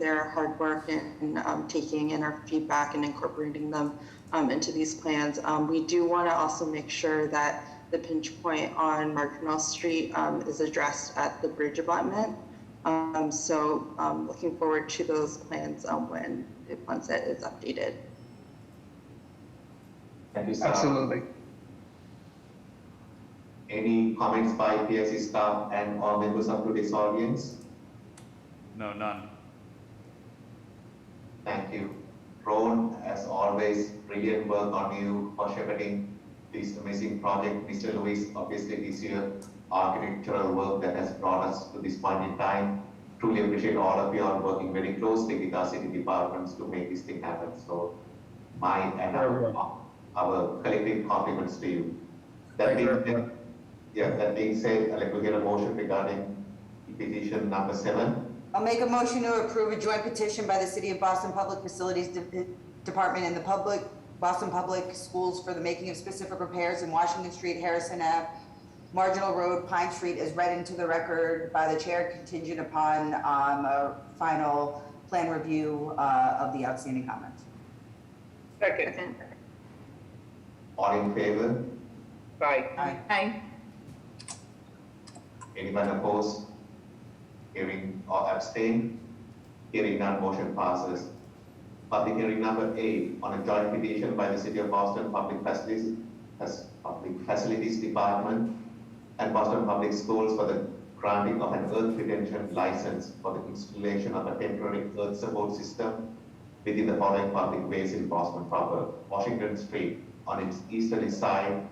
their hard work and taking in our feedback and incorporating them into these plans. We do want to also make sure that the pinch point on Marginal Street is addressed at the bridge abutment. So looking forward to those plans once it is updated. Thank you, Sarah. Absolutely. Any comments by PIC staff and or members of today's audience? No, none. Thank you. Ron, as always, brilliant work on you for shepherding this amazing project. Mr. Lewis, obviously this year, architectural work that has brought us to this point in time. Truly appreciate all of you are working very closely with our city departments to make this thing happen. So my and our collective compliments to you. That being said, I'd like to get a motion regarding petition number 7. I'll make a motion to approve a joint petition by the City of Boston Public Facilities Department and the Boston Public Schools for the making of specific repairs in Washington Street, Harrison Ave, Marginal Road, Pine Street, as read into the record by the chair, contingent upon a final plan review of the outstanding comments. Second. All in favor? Aye. Aye. Anyone opposed? Hearing or abstain? Hearing none, motion passes. Public hearing number 8 on a joint petition by the City of Boston Public Facilities Department and Boston Public Schools for the granting of an earth retention license for the installation of a temporary earth support system within the following public ways in Boston proper: Washington Street on its easterly side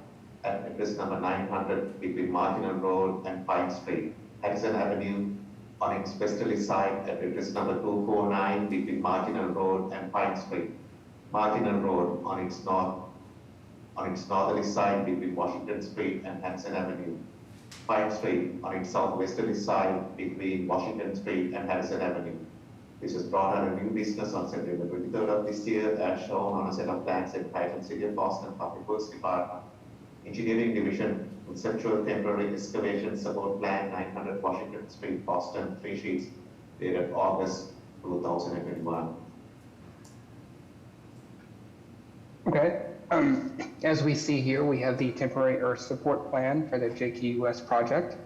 at address number 900 between Marginal Road and Pine Street, Harrison Avenue on its westerly side at address number 249 between Marginal Road and Pine Street, Marginal Road on its northerly side between Washington Street and Harrison Avenue, Pine Street on its southwesterly side between Washington Street and Harrison Avenue. This was brought under new business on September 23rd of this year, as shown on a set of plans entitled City of Boston Public Works Department, Engineering Division, Conceptual Temporary Excavation Support Plan, 900 Washington Street, Boston, 3 sheets, dated August 2021. Okay. As we see here, we have the temporary earth support plan for the JQUS project.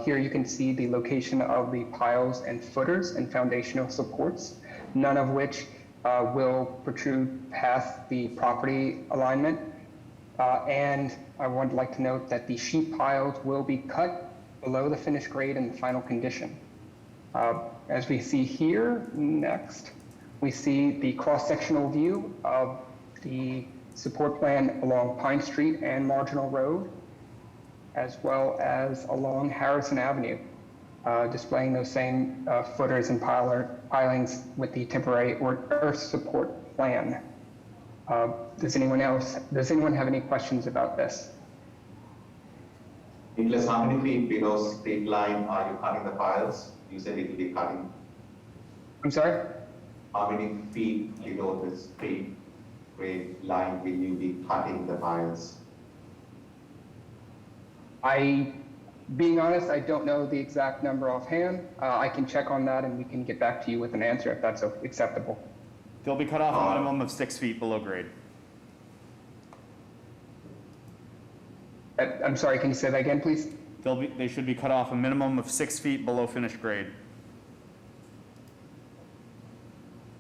Here you can see the location of the piles and footers and foundational supports, none of which will protrude past the property alignment. And I would like to note that the sheet piles will be cut below the finished grade in the final condition. As we see here, next, we see the cross-sectional view of the support plan along Pine Street and Marginal Road, as well as along Harrison Avenue, displaying those same footers and pilings with the temporary earth support plan. Does anyone have any questions about this? Nicholas, how many feet below street line are you cutting the piles? You said it will be cutting. I'm sorry? How many feet below the street grade line will you be cutting the piles? Being honest, I don't know the exact number offhand. I can check on that and we can get back to you with an answer if that's acceptable. They'll be cut off a minimum of 6 feet below grade. I'm sorry, can you say that again, please? They should be cut off a minimum of 6 feet below finished grade.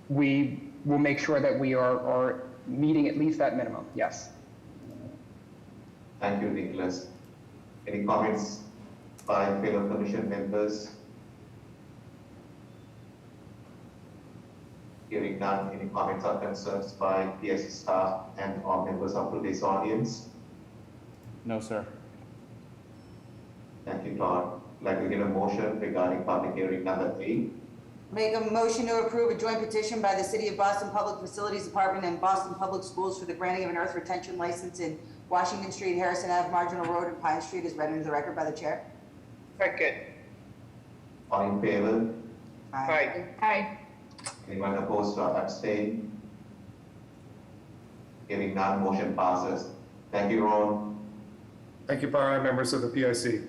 We will make sure that we are meeting at least that minimum, yes. Thank you, Nicholas. Any comments by fellow commission members? Hearing none, any comments or concerns by PIC staff and or members of today's audience? No, sir. Thank you, Todd. Like to get a motion regarding public hearing number 8. Make a motion to approve a joint petition by the City of Boston Public Facilities Department and Boston Public Schools for the granting of an earth retention license in Washington Street, Harrison Ave, Marginal Road, and Pine Street is read into the record by the chair. Second. All in favor? Aye. Aye. Anyone opposed or abstain? Hearing none, motion passes. Thank you, Ron. Thank you, members of the PIC.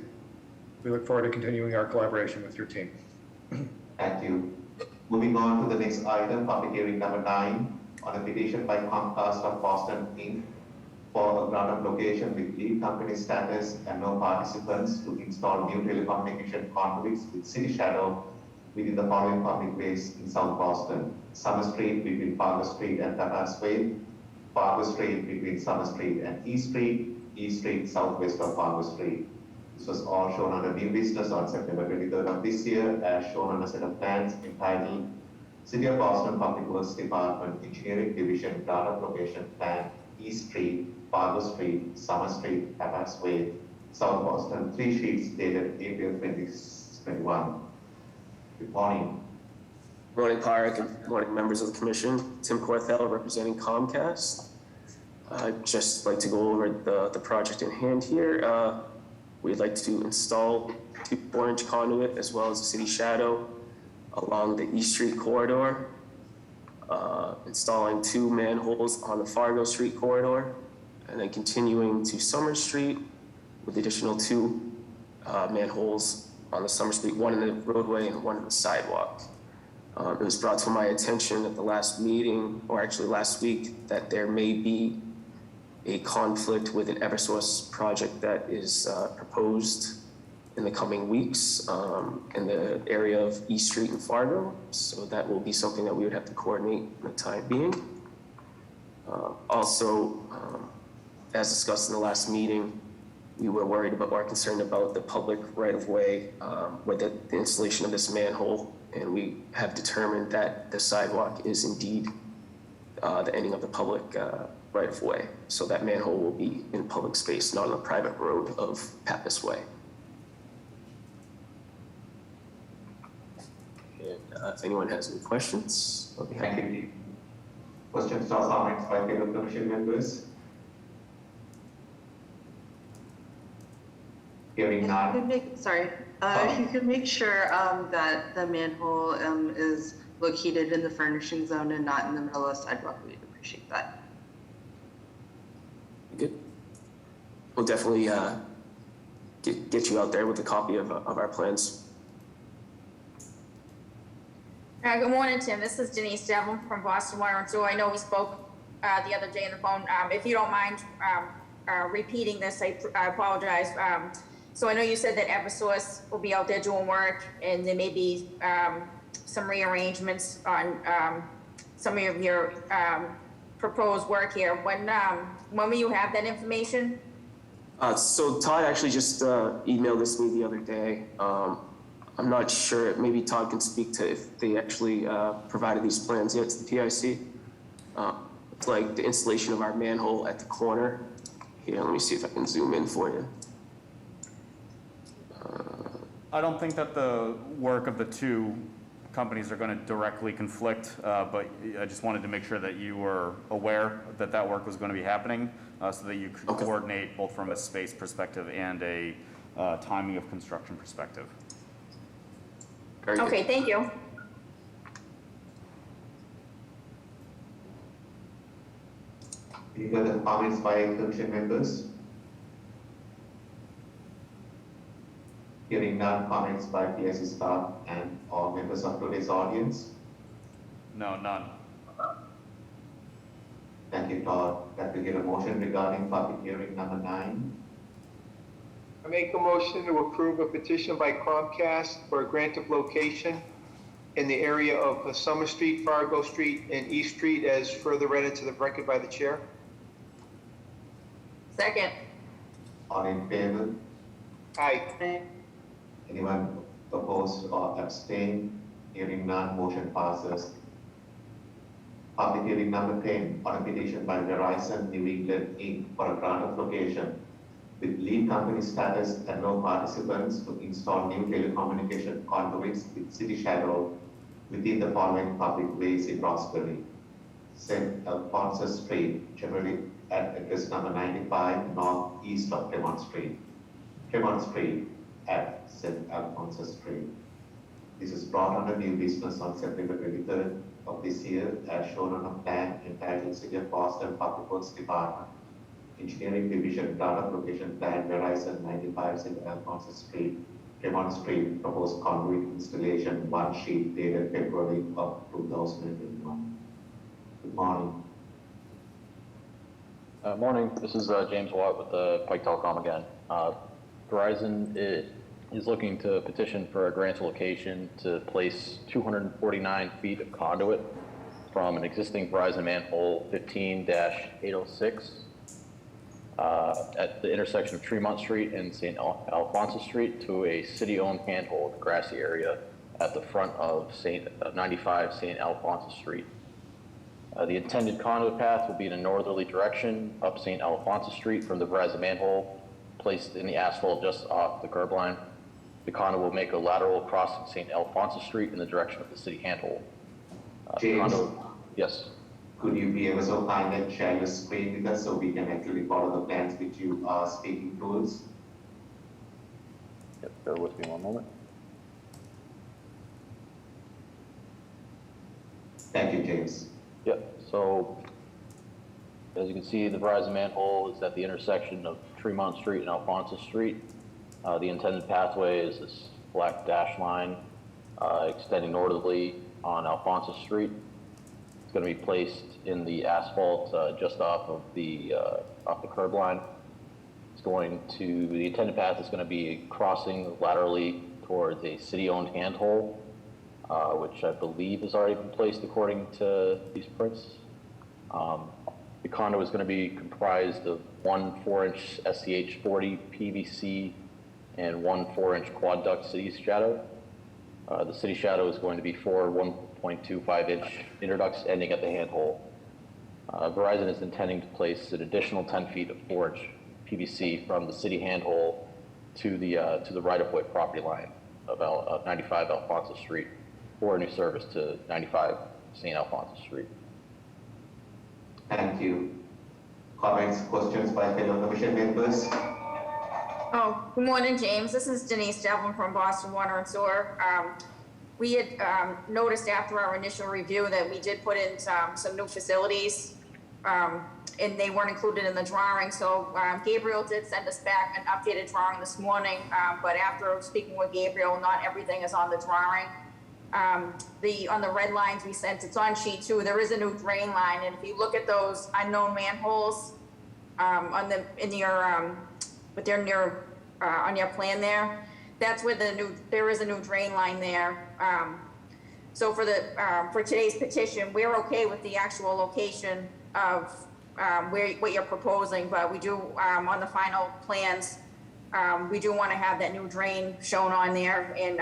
We look forward to continuing our collaboration with your team. Thank you. Moving on to the next item, public hearing number 9 on a petition by Comcast of Boston, Inc. for a grant of location with lead company status and no participants to install new telecommunication conduits with city shadow within the following public ways in South Boston: Summer Street between Fargo Street and Tapas Way, Fargo Street between Summer Street and East Street southwest of Fargo Street. This was all shown under new business on September 23rd of this year, as shown on a set of plans entitled City of Boston Public Works Department Engineering Division Grant of Location Plan, East Street, Fargo Street, Summer Street, Tapas Way, South Boston, 3 sheets dated April 2021. Good morning. Morning, Park, and morning, members of the commission. Tim Corthell, representing Comcast. I'd just like to go over the project in hand here. We'd like to install 2 4-inch conduit as well as a city shadow along the East Street corridor, installing 2 manholes on the Fargo Street corridor, and then continuing to Summer Street with additional 2 manholes on the Summer Street, 1 in the roadway and 1 in the sidewalk. It was brought to my attention at the last meeting, or actually last week, that there may be a conflict with an Eversource project that is proposed in the coming weeks in the area of East Street and Fargo. So that will be something that we would have to coordinate in the time being. Also, as discussed in the last meeting, we were worried about or concerned about the public right-of-way with the installation of this manhole, and we have determined that the sidewalk is indeed the ending of the public right-of-way. So that manhole will be in public space, not on the private road of Pappas Way. And if anyone has any questions, I'll be happy. Thank you. Questions or comments by fellow commission members? Hearing none. If you could make sure that the manhole is located in the furnishing zone and not in the middle of the sidewalk, we'd appreciate that. Good. We'll definitely get you out there with a copy of our plans. Good morning, Tim. This is Denise Devlin from Boston Water and Sewer. I know we spoke the other day on the phone. If you don't mind repeating this, I apologize. So I know you said that Eversource will be out there doing work, and there may be some rearrangements on some of your proposed work here. When will you have that information? So Todd actually just emailed this to me the other day. I'm not sure, maybe Todd can speak to if they actually provided these plans yet to the PIC. It's like the installation of our manhole at the corner. Here, let me see if I can zoom in for you. I don't think that the work of the 2 companies are going to directly conflict, but I just wanted to make sure that you were aware that that work was going to be happening so that you could coordinate both from a space perspective and a timing of construction perspective. Very good. Okay, thank you. Any other comments by commission members? Hearing none, comments by PIC staff and all members of today's audience. No, none. Thank you, Todd. That we get a motion regarding public hearing number 9. I make a motion to approve a petition by Comcast for a grant of location in the area of Summer Street, Fargo Street, and East Street as further read into the record by the chair. Second. All in favor? Aye. Anyone opposed or abstain? Hearing none, motion passes. Public hearing number 10 on a petition by Verizon New England Inc. for a grant of location with lead company status and no participants to install new telecommunication conduits with city shadow within the following public ways in Roxbury. St. Alphonsus Street, generally at address number 95 northeast of Tremont Street. Tremont Street at St. Alphonsus Street. This is brought under new business on September 23rd of this year as shown on a plan entitled City of Boston Public Works Department, Engineering Division Data Location Plan Verizon 95 St. Alphonsus Street, Tremont Street, proposed conduit installation, one sheet dated February of 2021. Good morning. Morning, this is James Watt with Pike Telecom again. Verizon is looking to petition for a grant location to place 249 feet of conduit from an existing Verizon manhole 15-806 at the intersection of Tremont Street and St. Alphonsus Street to a city-owned handhold grassy area at the front of 95 St. Alphonsus Street. The intended conduit path will be in a northerly direction up St. Alphonsus Street from the Verizon manhole, placed in the asphalt just off the curb line. The conduit will make a lateral across St. Alphonsus Street in the direction of the city handhold. James, Yes. could you be ever so kind and share your screen with us so we can actually follow the plans which you are speaking to us? Yep, bear with me one moment. Thank you, James. Yep, so as you can see, the Verizon manhole is at the intersection of Tremont Street and Alphonsus Street. The intended pathway is this black dash line extending northerly on Alphonsus Street. It's going to be placed in the asphalt just off the curb line. The intended path is going to be crossing laterally towards a city-owned handhole, which I believe has already been placed according to these prints. The conduit is going to be comprised of one 4-inch SCH-40 PVC and one 4-inch quad duct city shadow. The city shadow is going to be 4 1.25-inch interducts ending at the handhole. Verizon is intending to place an additional 10 feet of 4-inch PVC from the city handhole to the right-of-way property line of 95 Alphonsus Street for a new service to 95 St. Alphonsus Street. Thank you. Comments, questions by fellow commission members? Oh, good morning, James. This is Denise Devlin from Boston Water and Sewer. We had noticed after our initial review that we did put in some new facilities, and they weren't included in the drawing. So Gabriel did send us back an updated drawing this morning, but after speaking with Gabriel, not everything is on the drawing. On the red lines we sent, it's on sheet 2. There is a new drain line, and if you look at those unknown manholes on your plan there, that's where there is a new drain line there. So for today's petition, we're okay with the actual location of what you're proposing, but we do on the final plans, we do want to have that new drain shown on there. And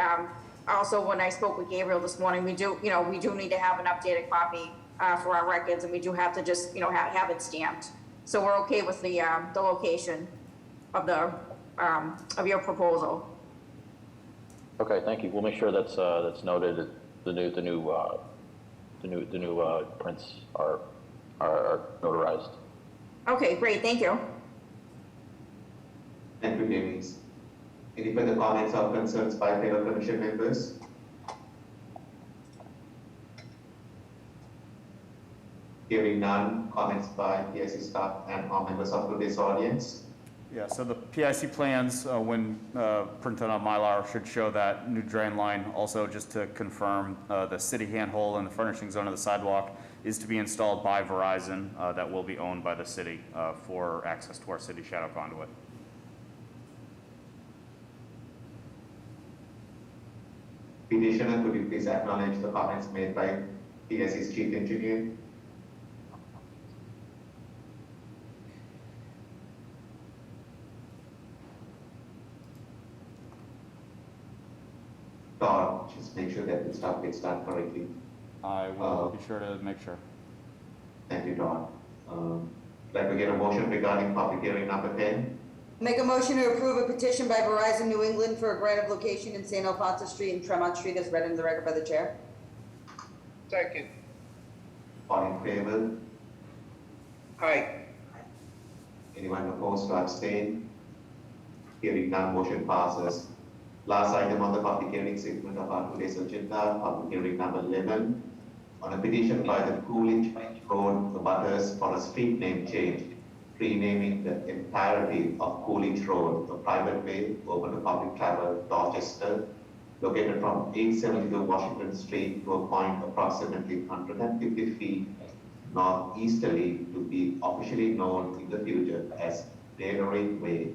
also, when I spoke with Gabriel this morning, we do need to have an updated copy for our records, and we do have to just have it stamped. So we're okay with the location of your proposal. Okay, thank you. We'll make sure that's noted. The new prints are notarized. Okay, great. Thank you. Thank you, Denise. Any further comments or concerns by fellow commission members? Hearing none, comments by PIC staff and all members of today's audience. Yeah, so the PIC plans, when printed on Mylar, should show that new drain line. Also, just to confirm, the city handhole and the furnishing zone of the sidewalk is to be installed by Verizon, that will be owned by the city for access to our city shadow conduit. Petitioner, could you please acknowledge the comments made by PIC's chief engineer? Todd, just make sure that the stuff gets done correctly. I will be sure to make sure. Thank you, Todd. Like we get a motion regarding public hearing number 10. Make a motion to approve a petition by Verizon New England for a grant of location in St. Alphonsus Street and Tremont Street as read in the record by the chair. Second. All in favor? Aye. Anyone opposed or abstain? Hearing none, motion passes. Last item on the public hearing segment of our today's agenda, public hearing number 11, on a petition by the Coolidge Road abutters for a street name change, renaming the entirety of Coolidge Road, a private way open to public travel, Dorchester, located from 872 Washington Street to a point approximately 150 feet northeasterly to be officially known in the future as Dayrake Way.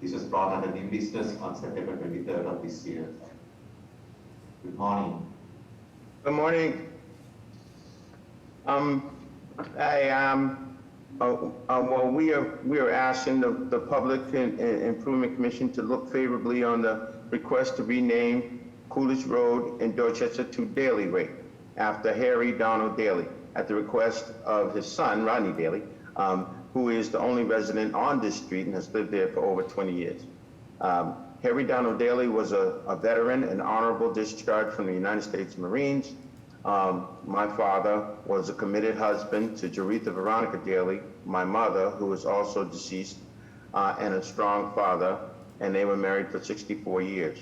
This was brought under new business on September 23rd of this year. Good morning. Good morning. Well, we are asking the Public Improvement Commission to look favorably on the request to rename Coolidge Road in Dorchester to Daly Way after Harry Donald Daly, at the request of his son, Rodney Daly, who is the only resident on this street and has lived there for over 20 years. Harry Donald Daly was a veteran and honorable discharge from the United States Marines. My father was a committed husband to Jaretha Veronica Daly, my mother, who is also deceased, and a strong father, and they were married for 64 years.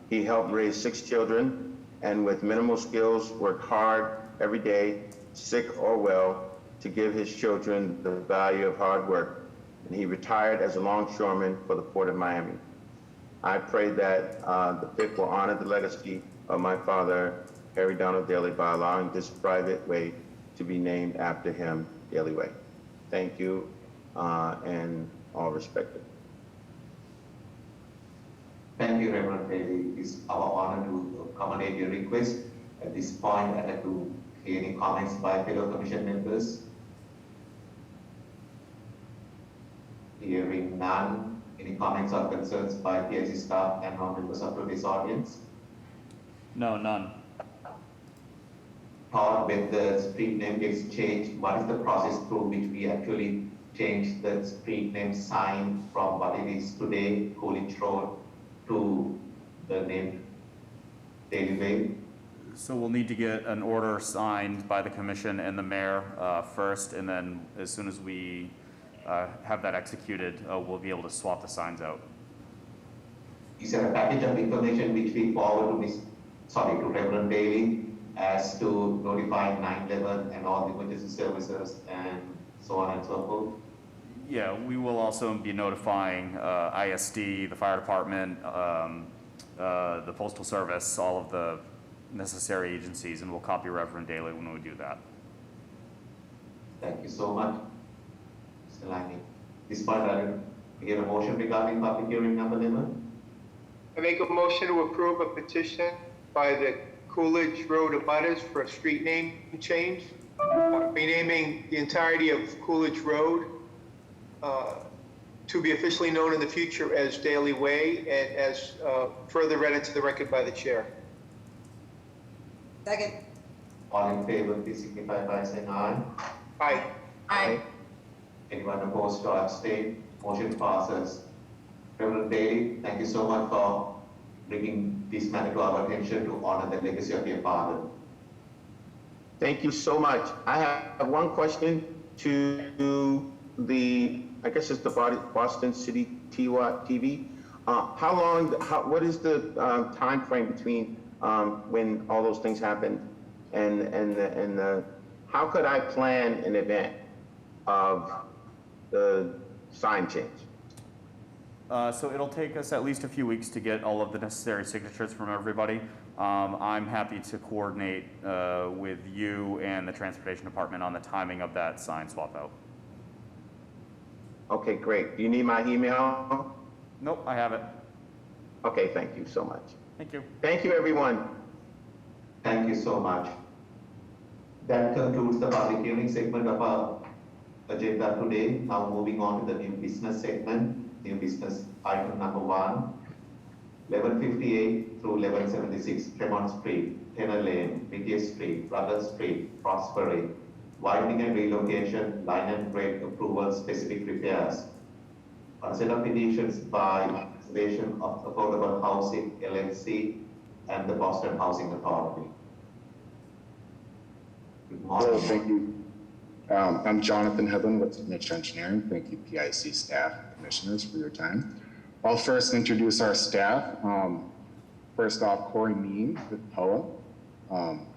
He helped raise 6 children, and with minimal skills, worked hard every day, sick or well, to give his children the value of hard work. And he retired as a longshoreman for the Port of Miami. I pray that the PIC will honor the legacy of my father, Harry Donald Daly, by allowing this private way to be named after him, Daly Way. Thank you, and all respected. Thank you, Reverend Daly. It's our honor to accommodate your request. At this point, I'd like to hear any comments by fellow commission members. Hearing none. Any comments or concerns by PIC staff and members of today's audience? No, none. Todd, when the street name gets changed, what is the process through which we actually change the street name sign from what it is today, Coolidge Road, to the name Daly Way? So we'll need to get an order signed by the commission and the mayor first, and then as soon as we have that executed, we'll be able to swap the signs out. Is there a package of information which we forward to Reverend Daly as to notify 911 and all the emergency services and so on and so forth? Yeah, we will also be notifying ISD, the fire department, the postal service, all of the necessary agencies, and we'll copy Reverend Daly when we do that. Thank you so much, Mr. Lange. This point, I get a motion regarding public hearing number 11. I make a motion to approve a petition by the Coolidge Road abutters for a street name change, renaming the entirety of Coolidge Road to be officially known in the future as Daly Way, and as further read into the record by the chair. Second. All in favor, please signify by saying aye. Aye. Aye. Anyone opposed or abstain? Motion passes. Reverend Daly, thank you so much for bringing this matter to our attention to honor the legacy of your father. Thank you so much. I have one question to the, I guess it's the Boston City TV. what is the timeframe between when all those things happen and how could I plan an event of the sign change? So it'll take us at least a few weeks to get all of the necessary signatures from everybody. I'm happy to coordinate with you and the Transportation Department on the timing of that sign swap out. Okay, great. Do you need my email? Nope, I have it. Okay, thank you so much. Thank you. Thank you, everyone. Thank you so much. That concludes the public hearing segment of our agenda today. Now moving on to the new business segment. New business item number 1, 1158 through 1176 Tremont Street, Tenner Lane, Whittier Street, Ruggles Street, Roxbury, widening and relocation, line and grade approval, specific repairs. On a set of petitions by Association of Affordable Housing LLC and the Boston Housing Authority. Good Hello, morning. thank you. I'm Jonathan Hedlund with Niche Engineering. Thank you, PIC staff and commissioners, for your time. I'll first introduce our staff. First off, Corey Mean with POA,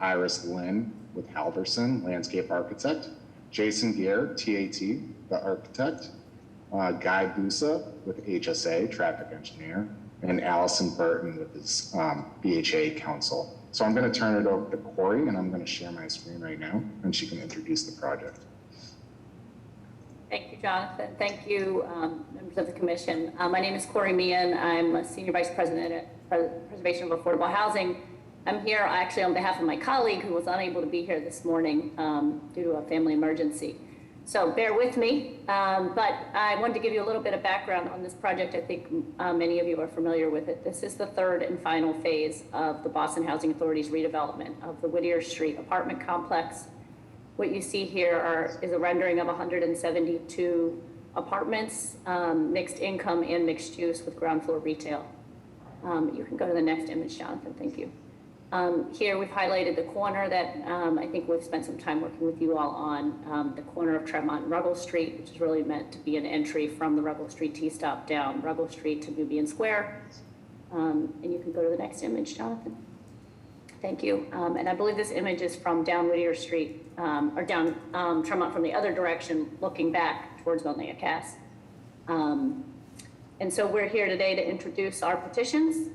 Iris Lynn with Halverson, landscape architect, Jason Gear, TAT, the architect, Guy Busa with HSA, traffic engineer, and Allison Burton with his BHA counsel. So I'm going to turn it over to Corey, and I'm going to share my screen right now, and she can introduce the project. Thank you, Jonathan. Thank you, members of the commission. My name is Corey Meehan. I'm a Senior Vice President at Preservation of Affordable Housing. I'm here actually on behalf of my colleague who was unable to be here this morning due to a family emergency. So bear with me, but I wanted to give you a little bit of background on this project. I think many of you are familiar with it. This is the third and final phase of the Boston Housing Authority's redevelopment of the Whittier Street apartment complex. What you see here is a rendering of 172 apartments, mixed income and mixed use with ground floor retail. You can go to the next image, Jonathan, thank you. Here we've highlighted the corner that I think we've spent some time working with you all on, the corner of Tremont and Ruggles Street, which is really meant to be an entry from the Ruggles Street T-stop down Ruggles Street to Nubian Square. And you can go to the next image, Jonathan. Thank you. And I believe this image is from down Whittier Street, or down Tremont from the other direction, looking back towards Volnea Cass. And so we're here today to introduce our petitions,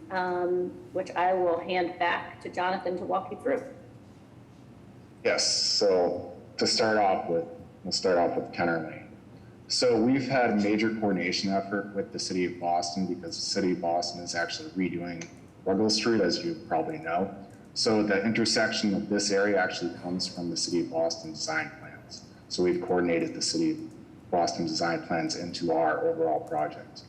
which I will hand back to Jonathan to walk you through. Yes, so to start off with, we'll start off with Tenner Lane. So we've had a major coordination effort with the City of Boston because the City of Boston is actually redoing Ruggles Street, as you probably know. So the intersection of this area actually comes from the City of Boston design plans. So we've coordinated the City of Boston design plans into our overall project.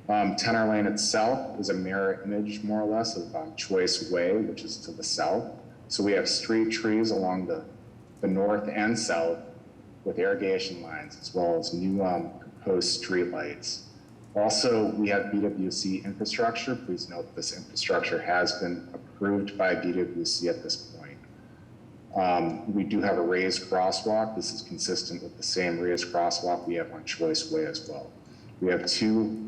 Tenner Lane itself is a mirror image, more or less, of Choice Way, which is to the south. So we have street trees along the north and south with irrigation lines, as well as new proposed street lights. Also, we have BWC infrastructure. Please note this infrastructure has been approved by BWC at this point. We do have a raised crosswalk. This is consistent with the same raised crosswalk we have on Choice Way as well. We have 2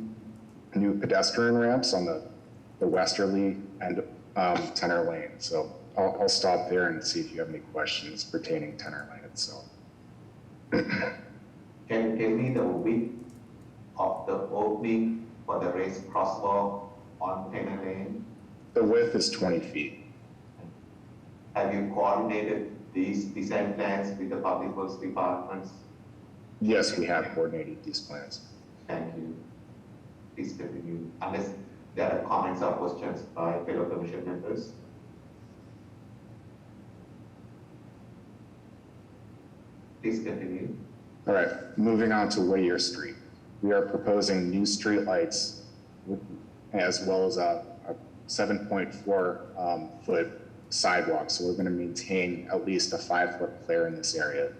new pedestrian ramps on the westerly end of Tenner Lane. So I'll stop there and see if you have any questions pertaining to Tenner Lane itself. Can you tell me the width of the opening for the raised crosswalk on Tenner Lane? The width is 20 feet. Have you coordinated these design plans with the public works departments? Yes, we have coordinated these plans. Thank you. Please continue, unless there are comments or questions by fellow commission members. Please continue. All right, moving on to Whittier Street. We are proposing new street lights as well as a 7.4 foot sidewalk. So we're going to maintain at least a 5-foot clear in this area.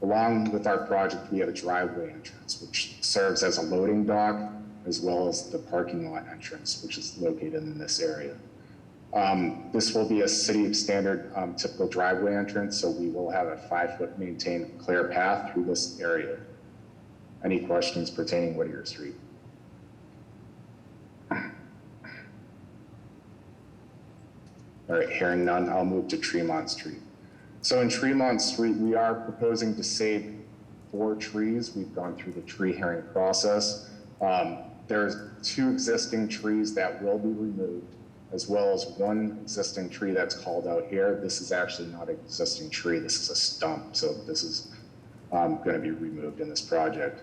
Along with our project, we have a driveway entrance, which serves as a loading dock, as well as the parking lot entrance, which is located in this area. This will be a city standard typical driveway entrance, so we will have a 5-foot maintained clear path through this area. Any questions pertaining to Whittier Street? All right, hearing none, I'll move to Tremont Street. So in Tremont Street, we are proposing to save 4 trees. We've gone through the tree hearing process. There's 2 existing trees that will be removed, as well as 1 existing tree that's called out here. This is actually not an existing tree, this is a stump, so this is going to be removed in this project.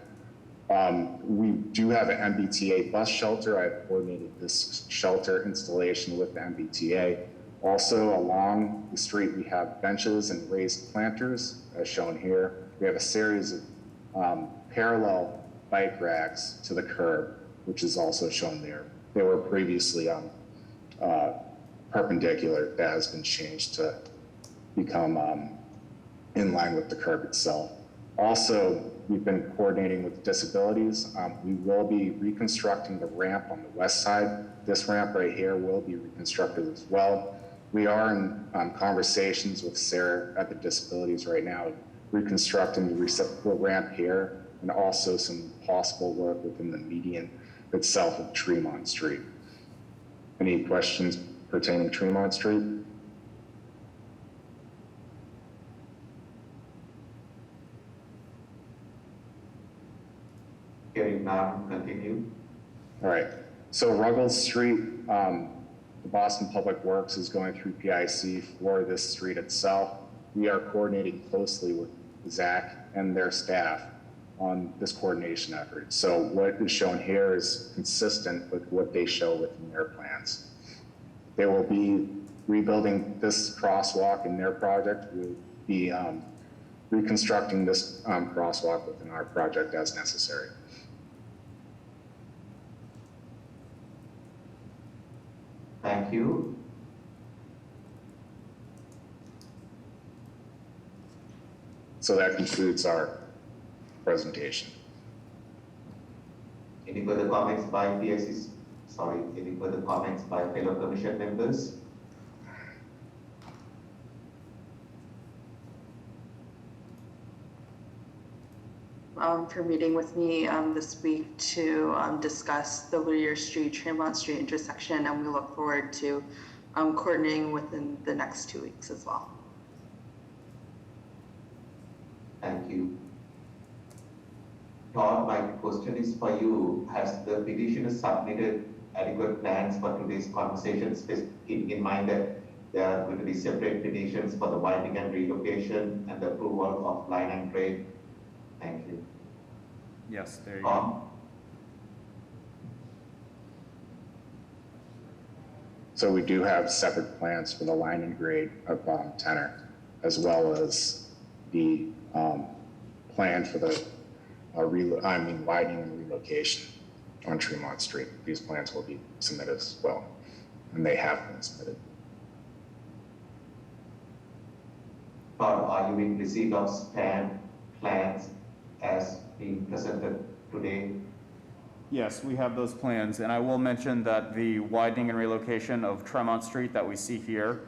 We do have an MBTA bus shelter. I've coordinated this shelter installation with the MBTA. Also along the street, we have benches and raised planters, as shown here. We have a series of parallel bike racks to the curb, which is also shown there. They were previously perpendicular. That has been changed to become in line with the curb itself. Also, we've been coordinating with disabilities. We will be reconstructing the ramp on the west side. This ramp right here will be reconstructed as well. We are in conversations with Sarah at the disabilities right now, reconstructing the reciprocal ramp here and also some possible work within the median itself of Tremont Street. Any questions pertaining to Tremont Street? Hearing none, continue. All right, so Ruggles Street, the Boston Public Works is going through PIC for this street itself. We are coordinating closely with Zach and their staff on this coordination effort. So what is shown here is consistent with what they show within their plans. They will be rebuilding this crosswalk in their project. We'll be reconstructing this crosswalk within our project as necessary. Thank you. So that concludes our presentation. Any further comments by PSCs? Sorry, any further comments by fellow commission members? For meeting with me this week to discuss the Whittier Street, Tremont Street intersection, and we look forward to coordinating within the next 2 weeks as well. Thank you. Todd, my question is for you. Has the petitioner submitted adequate plans for today's conversation, in mind that there are going to be separate petitions for the widening and relocation and the approval of line and grade? Thank you. Yes, there you go. So we do have separate plans for the line and grade of Tenor, as well as the plan for the widening and relocation on Tremont Street. These plans will be submitted as well, and they have been submitted. Todd, are you in receipt of plans as being presented today? Yes, we have those plans, and I will mention that the widening and relocation of Tremont Street that we see here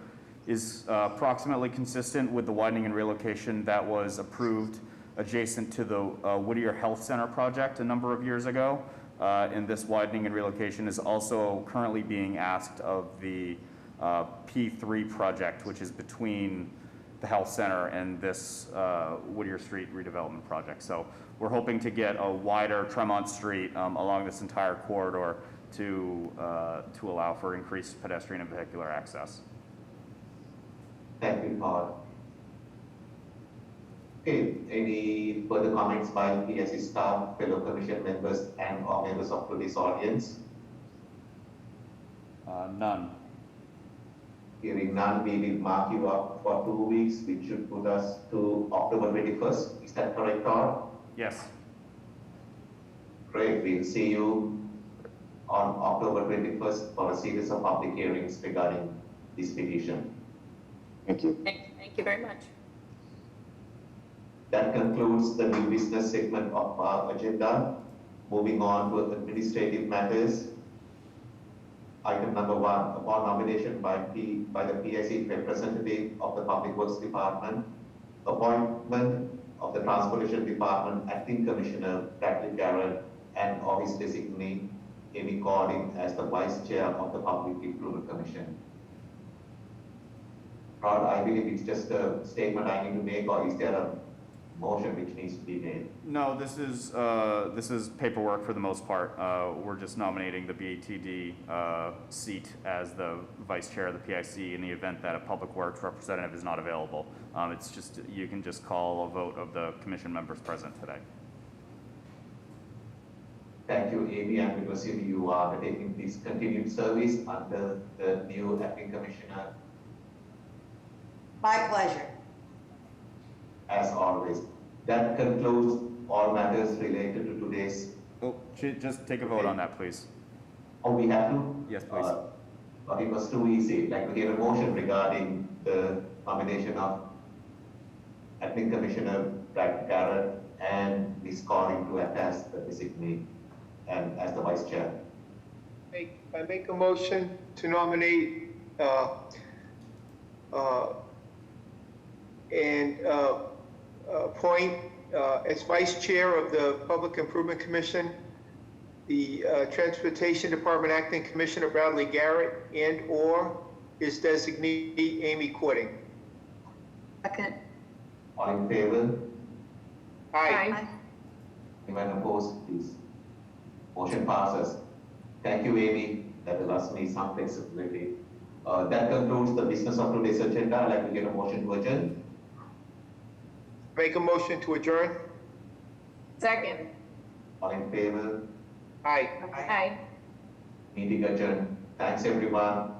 is approximately consistent with the widening and relocation that was approved adjacent to the Whittier Health Center project a number of years ago. And this widening and relocation is also currently being asked of the P3 project, which is between the health center and this Whittier Street redevelopment project. So we're hoping to get a wider Tremont Street along this entire corridor to allow for increased pedestrian and vehicular access. Thank you, Todd. Okay, any further comments by PSC staff, fellow commission members, and or members of today's audience? None. Hearing none, we will mark you up for 2 weeks, which should put us to October 21st. Is that correct, Todd? Yes. Great, we'll see you on October 21st for a series of public hearings regarding this petition. Thank you. Thank you very much. That concludes the new business segment of our agenda. Moving on to administrative matters. Item number 1, upon nomination by the PIC representative of the Public Works Department, appointment of the Transportation Department Acting Commissioner Bradley Garrett and or his designee Amy Cording as the Vice Chair of the Public Improvement Commission. Rod, I believe it's just a statement I need to make, or is there a motion which needs to be made? No, this is paperwork for the most part. We're just nominating the BATD seat as the vice chair of the PIC in the event that a public works representative is not available. It's just, you can just call a vote of the commission members present today. Thank you, Amy, and we assume you are taking this continued service under the new acting commissioner, My pleasure. as always. That concludes all matters related to today's. Oh, just take a vote on that, please. Oh, we have to? Yes, please. But it was too easy. Like, we get a motion regarding the nomination of acting commissioner Brad Garrett and Ms. Corring to act as the designee and as the vice chair. I make a motion to nominate and appoint as vice chair of the Public Improvement Commission, the Transportation Department Acting Commissioner Bradley Garrett and/or his designee Amy Quitting. Second. All in favor? Aye. Anyone opposed, please? Motion passes. Thank you, Amy. That allows me some flexibility. That concludes the business of today's agenda. I'd like to get a motion to adjourn. Make a motion to adjourn. Second. All in favor? Aye. Aye. Meeting adjourned. Thanks, everyone.